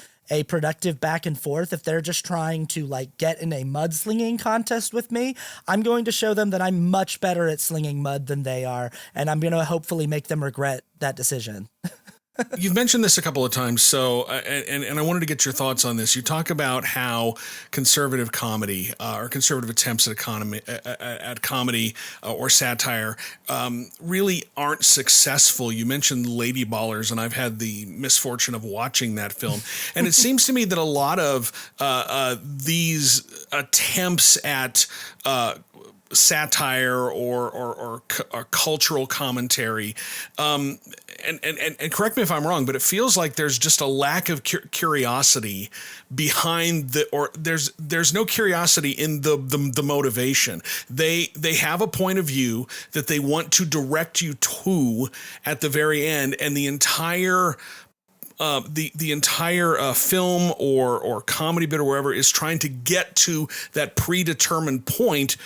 productive back and forth, if they're just trying to like get in a mudslinging contest with me, I'm going to show them that I'm much better at slinging mud than they are. And I'm going to hopefully make them regret that decision. You've mentioned this a couple of times, so and I wanted to get your thoughts on this. You talk about how conservative comedy or conservative attempts at comedy or satire really aren't successful. You mentioned Lady Ballers, and I've had the misfortune of watching that film, and it seems to me that a lot of these attempts at satire or cultural commentary, and correct me if I'm wrong, but it feels like there's just a lack of curiosity behind there's no curiosity in the motivation. They have a point of view that they want to direct you to at the very end, and the entire film or comedy bit or wherever is trying to get to that predetermined point,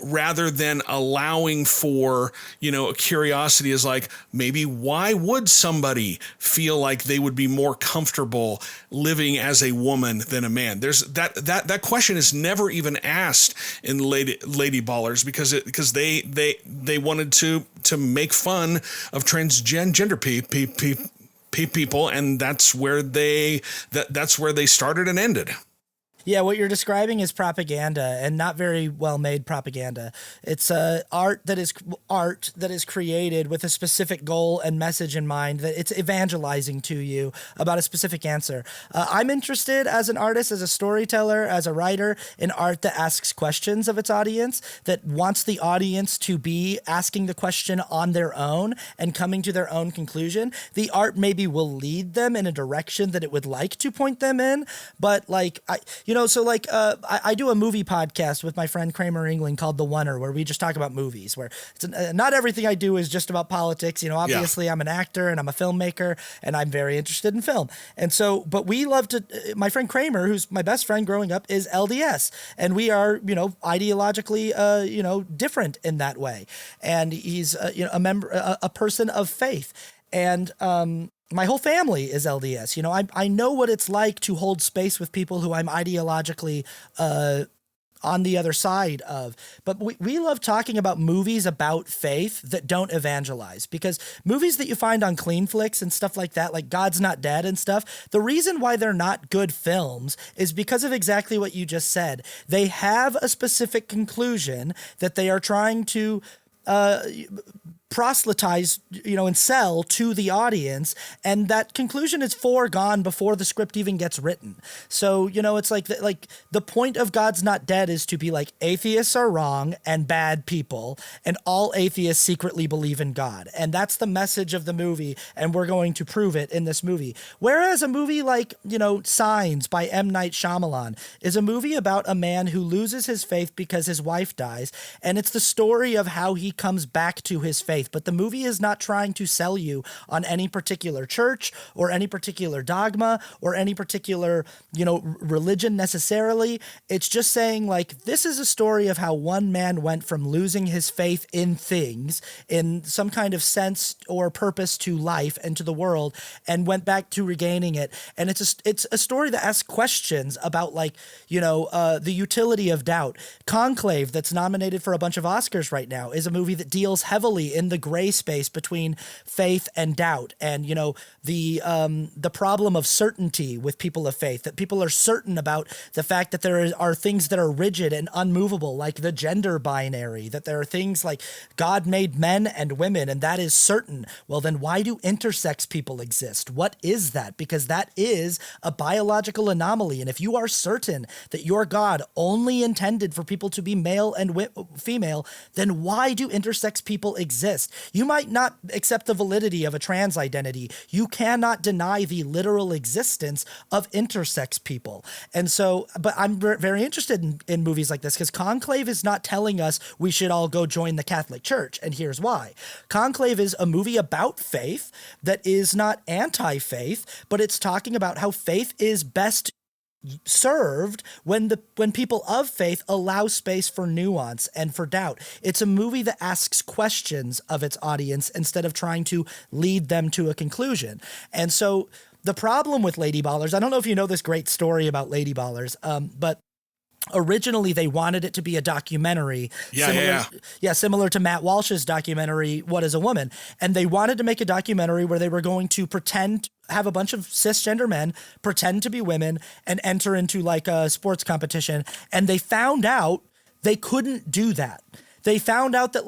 rather than allowing for, you know, a curiosity is like, maybe why would somebody feel like they would be more comfortable living as a woman than a man? There's that question is never even asked in Lady Ballers, because they wanted to make fun of transgender people, and that's where they started and ended. Yeah, what you're describing is propaganda, and not very well made propaganda. It's art that is created with a specific goal and message in mind, that it's evangelizing to you about a specific answer. I'm interested as an artist, as a storyteller, as a writer, in art that asks questions of its audience, that wants the audience to be asking the question on their own and coming to their own conclusion. The art maybe will lead them in a direction that it would like to point them in, but like I do a movie podcast with my friend Kramer England called The Oneer, where we just talk about movies, where not everything I do is just about politics. You know, obviously I'm an actor and I'm a filmmaker, and I'm very interested in film. And so, but we love to, my friend Kramer, who's my best friend growing up, is LDS, and we are, you know, ideologically, different in that way. And he's, a person of faith. And, my whole family is LDS. You know, I know what it's like to hold space with people who I'm ideologically on the other side of. But we love talking about movies about faith that don't evangelize, because movies that you find on Clean Flicks and stuff like that, like God's Not Dead and stuff, the reason why they're not good films is because of exactly what you just said. They have a specific conclusion that they are trying to proselytize, and sell to the audience, and that conclusion is foregone before the script even gets written. So, it's like the point of God's Not Dead is to be like, atheists are wrong and bad people, and all atheists secretly believe in God. And that's the message of the movie, and we're going to prove it in this movie. Whereas a movie like, Signs by M. Night Shyamalan is a movie about a man who loses his faith because his wife dies, and it's the story of how he comes back to his faith. But the movie is not trying to sell you on any particular church or any particular dogma or any particular, religion necessarily. It's just saying, like, this is a story of how one man went from losing his faith in things, in some kind of sense or purpose to life and to the world, and went back to regaining it. And it's a story that asks questions about, like, the utility of doubt. Conclave, that's nominated for a bunch of Oscars right now, is a movie that deals heavily in the gray space between faith and doubt, and the problem of certainty with people of faith, that people are certain about the fact that there are things that are rigid and unmovable, like the gender binary, that there are things like God made men and women, and that is certain. Well, then why do intersex people exist? What is that? Because that is a biological anomaly, and if you are certain that your God only intended for people to be male and female, then why do intersex people exist? You might not accept the validity of a trans identity. You cannot deny the literal existence of intersex people. And so, but I'm very interested in movies like this, because Conclave is not telling us we should all go join the Catholic Church. And here's why. Conclave is a movie about faith that is not anti-faith, but it's talking about how faith is best served when people of faith allow space for nuance and for doubt. It's a movie that asks questions of its audience instead of trying to lead them to a conclusion. And so the problem with Lady Ballers, I don't know if you know this great story about Lady Ballers, but originally they wanted it to be a documentary. Similar to Matt Walsh's documentary, What is a Woman? And they wanted to make a documentary where they were going to have a bunch of cisgender men pretend to be women and enter into like a sports competition. And they found out they couldn't do that. They found out that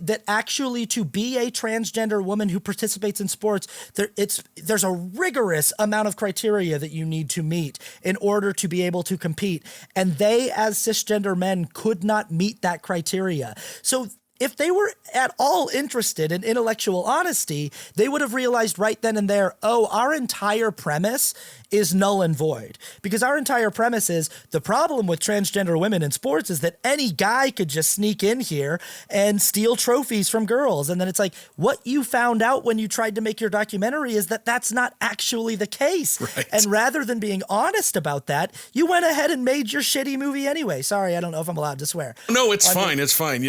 that actually to be a transgender woman who participates in sports, there's a rigorous amount of criteria that you need to meet in order to be able to compete. And they, as cisgender men, could not meet that criteria. So if they were at all interested in intellectual honesty, they would have realized right then and there, our entire premise is null and void. Because our entire premise is the problem with transgender women in sports is that any guy could just sneak in here and steal trophies from girls. And then it's like, what you found out when you tried to make your documentary is that that's not actually the case. Right. And rather than being honest about that, you went ahead and made your shitty movie anyway. Sorry, I don't know if I'm allowed to swear. No, it's fine. It's fine.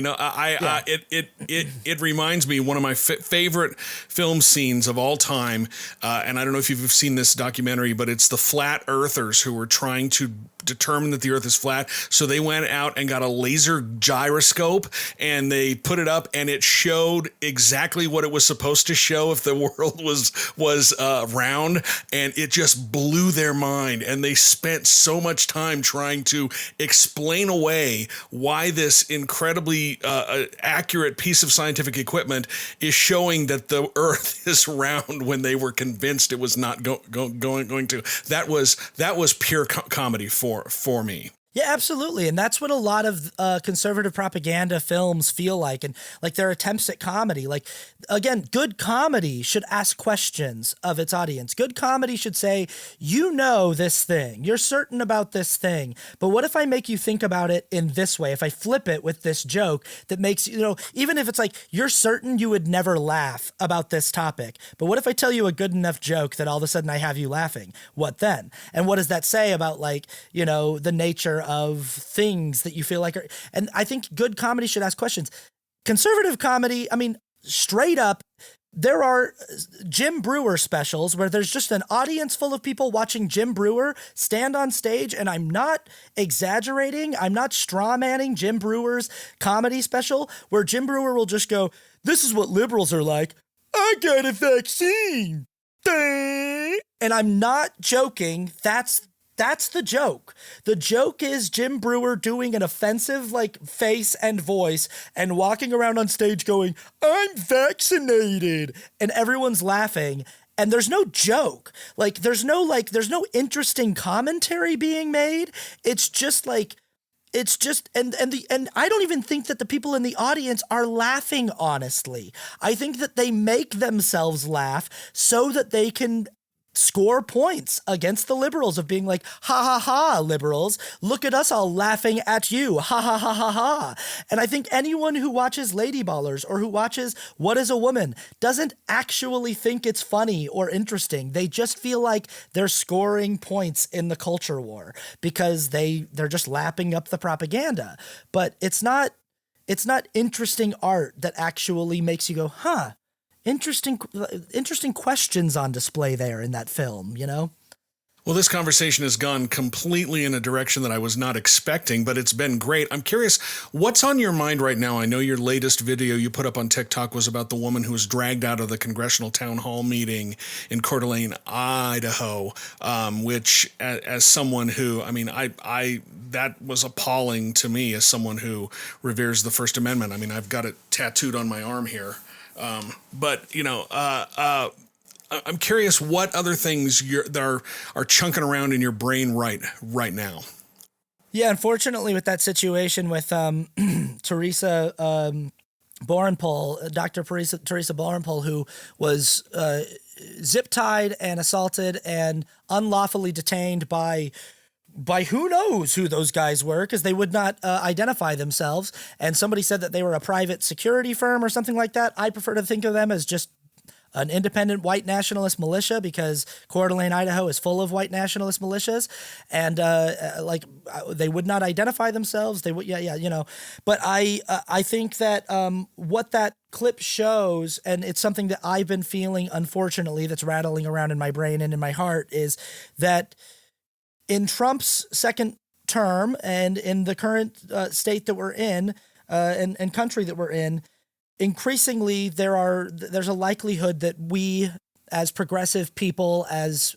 It reminds me one of my favorite film scenes of all time. And I don't know if you've seen this documentary, but it's the flat earthers who were trying to determine that the earth is flat. So they went out and got a laser gyroscope and they put it up, and it showed exactly what it was supposed to show if the world was round, and it just blew their mind. And they spent so much time trying to explain away why this incredibly accurate piece of scientific equipment is showing that the earth is round when they were convinced it was not going to. That was pure comedy for me. Yeah, absolutely. And that's what a lot of conservative propaganda films feel like, and like their attempts at comedy. Like, again, good comedy should ask questions of its audience. Good comedy should say, you know this thing, you're certain about this thing, but what if I make you think about it in this way? If I flip it with this joke that makes, even if it's like, you're certain you would never laugh about this topic, but what if I tell you a good enough joke that all of a sudden I have you laughing? What then? And what does that say about, like, the nature of things that you feel like are, and I think good comedy should ask questions. Conservative comedy, I mean, straight up, there are Jim Breuer specials where there's just an audience full of people watching Jim Breuer stand on stage, and I'm not exaggerating, I'm not straw-manning Jim Breuer's comedy special, where Jim Breuer will just go, this is what liberals are like, I got a vaccine, and I'm not joking, that's That's the joke. The joke is Jim Brewer doing an offensive like face and voice and walking around on stage going, "I'm vaccinated," and everyone's laughing. And there's no joke. Like there's no interesting commentary being made. It's just like and I don't even think that the people in the audience are laughing honestly. I think that they make themselves laugh so that they can score points against the liberals of being like, ha ha ha, liberals, look at us all laughing at you, ha ha ha ha ha. And I think anyone who watches Lady Ballers or who watches What is a Woman doesn't actually think it's funny or interesting. They just feel like they're scoring points in the culture war because they're just lapping up the propaganda. But it's not interesting art that actually makes you go, huh, interesting questions on display there in that film, you know? Well, this conversation has gone completely in a direction that I was not expecting, but it's been great. I'm curious, what's on your mind right now? I know your latest video you put up on TikTok was about the woman who was dragged out of the congressional town hall meeting in Coeur d'Alene, Idaho, which as someone who, I mean, I that was appalling to me as someone who reveres the First Amendment. I mean, I've got it tattooed on my arm here. But you know, I'm curious what other things that are chunking around in your brain right now. Yeah, unfortunately, with that situation with Teresa Borenpol, Dr. Teresa Borenpol, who was zip tied and assaulted and unlawfully detained by who knows who those guys were, because they would not identify themselves. And somebody said that they were a private security firm or something like that. I prefer to think of them as just an independent white nationalist militia, because Coeur d'Alene, Idaho is full of white nationalist militias. And they would not identify themselves. They would, you know. But I think that what that clip shows, and it's something that I've been feeling, unfortunately, that's rattling around in my brain and in my heart, is that in Trump's second term and in the current state that we're in and country that we're in, increasingly there's a likelihood that we as progressive people, as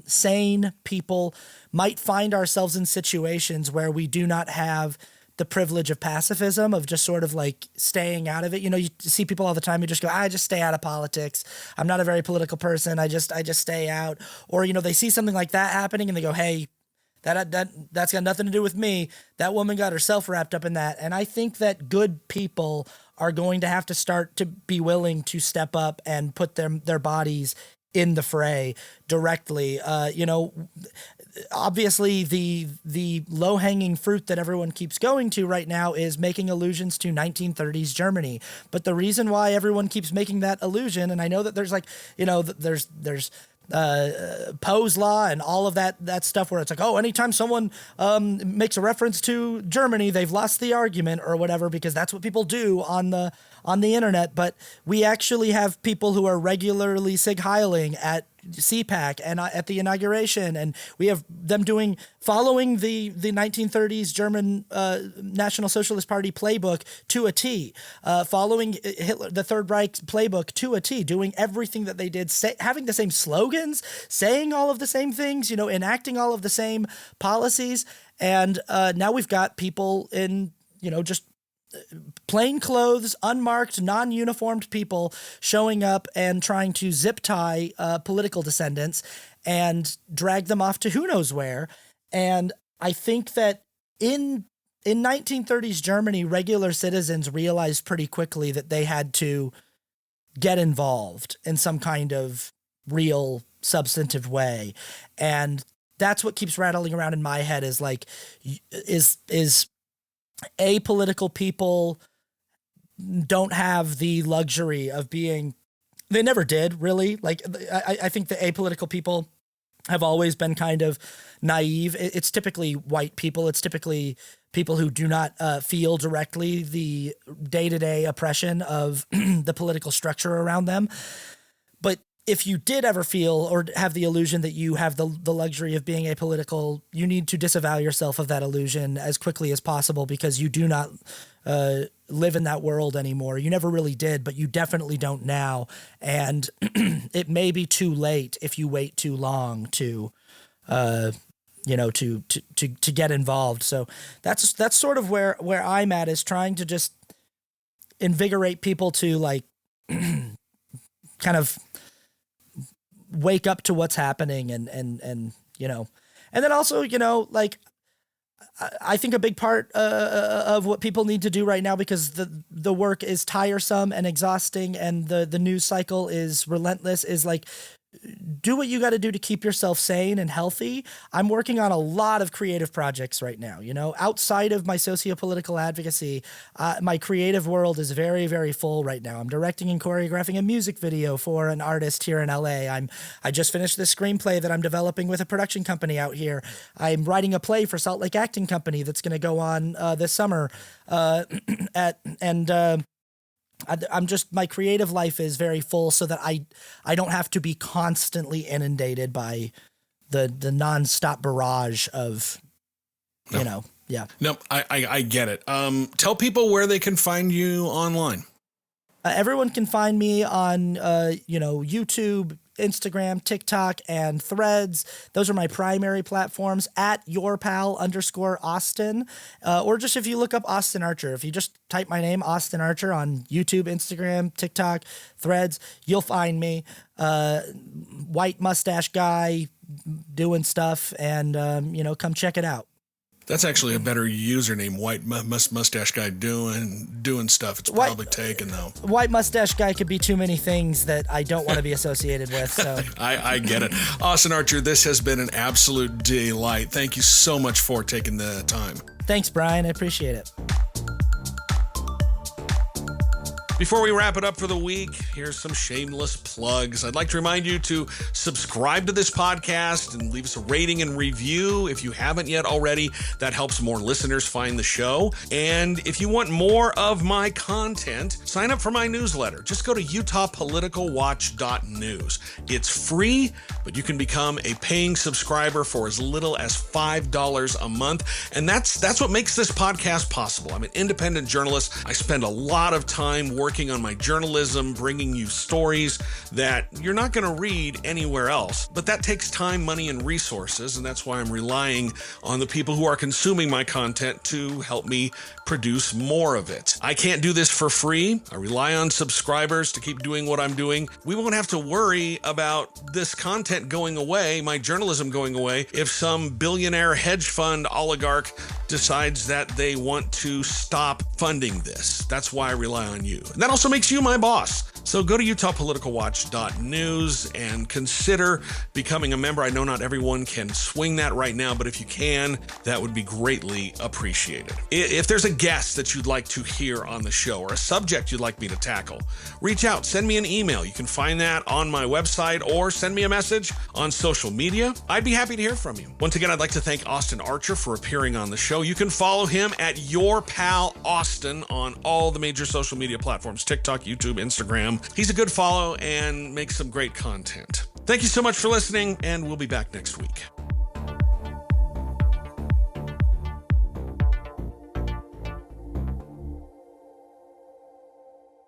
sane people, might find ourselves in situations where we do not have the privilege of pacifism, of just sort of like staying out of it. You know, you see people all the time who just go, I just stay out of politics. I'm not a very political person. I just stay out. Or, you know, they see something like that happening and they go, hey, that's got nothing to do with me. That woman got herself wrapped up in that. And I think that good people are going to have to start to be willing to step up and put their bodies in the fray directly. You know, obviously the low-hanging fruit that everyone keeps going to right now is making allusions to 1930s Germany. But the reason why everyone keeps making that allusion, and I know that there's like, you know, there's Poe's law and all of that stuff where it's like, oh, anytime someone makes a reference to Germany, they've lost the argument or whatever, because that's what people do on the internet. But we actually have people who are regularly Sig Heiling at CPAC and at the inauguration, and we have them following the 1930s German National Socialist Party playbook to a T, following Hitler, the Third Reich playbook to a T, doing everything that they did, having the same slogans, saying all of the same things, you know, enacting all of the same policies. And now we've got people in, you know, just plain clothes, unmarked, non-uniformed people showing up and trying to zip tie political descendants and drag them off to who knows where. And I think that in 1930s Germany, regular citizens realized pretty quickly that they had to get involved in some kind of real substantive way. And that's what keeps rattling around in my head, is like, is apolitical people don't have the luxury of being, they never did really. Like, I think the apolitical people have always been kind of naive. It's typically white people. It's typically people who do not feel directly the day-to-day oppression of the political structure around them. But if you did ever feel or have the illusion that you have the luxury of being apolitical, you need to disavow yourself of that illusion as quickly as possible, because you do not live in that world anymore. You never really did, but you definitely don't now. And it may be too late if you wait too long to to get involved. So that's sort of where I'm at, is trying to just invigorate people to like kind of wake up to what's happening and and then also, like, I think a big part of what people need to do right now, because the work is tiresome and exhausting and the news cycle is relentless, is like, do what you got to do to keep yourself sane and healthy. I'm working on a lot of creative projects right now, outside of my sociopolitical advocacy. My creative world is very, very full right now. I'm directing and choreographing a music video for an artist here in LA. I just finished this screenplay that I'm developing with a production company out here. I'm writing a play for Salt Lake Acting Company that's going to go on this summer. I'm just, my creative life is very full, so that I don't have to be constantly inundated by the nonstop barrage of, yeah. No, I get it. Tell people where they can find you online. Everyone can find me on, YouTube, Instagram, TikTok, and Threads. Those are my primary platforms, at yourpal_Austin. Or just if you look up Austin Archer, if you just type my name, Austin Archer, on YouTube, Instagram, TikTok, Threads, you'll find me. White mustache guy doing stuff, and, come check it out. That's actually a better username, white mustache guy doing stuff. It's probably taken, though. White mustache guy could be too many things that I don't want to be associated with. So I get it. Austin Archer, this has been an absolute delight. Thank you so much for taking the time. Thanks, Brian. I appreciate it. Before we wrap it up for the week, here's some shameless plugs. I'd like to remind you to subscribe to this podcast and leave us a rating and review if you haven't yet already. That helps more listeners find the show. And if you want more of my content, sign up for my newsletter. Just go to utahpoliticalwatch.news. It's free, but you can become a paying subscriber for as little as $5 a month. And that's what makes this podcast possible. I'm an independent journalist. I spend a lot of time working on my journalism, bringing you stories that you're not going to read anywhere else. But that takes time, money, and resources, and that's why I'm relying on the people who are consuming my content to help me produce more of it. I can't do this for free. I rely on subscribers to keep doing what I'm doing. We won't have to worry about this content going away, my journalism going away, if some billionaire hedge fund oligarch decides that they want to stop funding this. That's why I rely on you. And that also makes you my boss. So go to utahpoliticalwatch.news and consider becoming a member. I know not everyone can swing that right now, but if you can, that would be greatly appreciated. If there's a guest that you'd like to hear on the show or a subject you'd like me to tackle, reach out, send me an email. You can find that on my website or send me a message on social media. I'd be happy to hear from you. Once again, I'd like to thank Austin Archer for appearing on the show. You can follow him at yourpalaustin on all the major social media platforms, TikTok, YouTube, Instagram. He's a good follow and makes some great content. Thank you so much for listening, and we'll be back next week.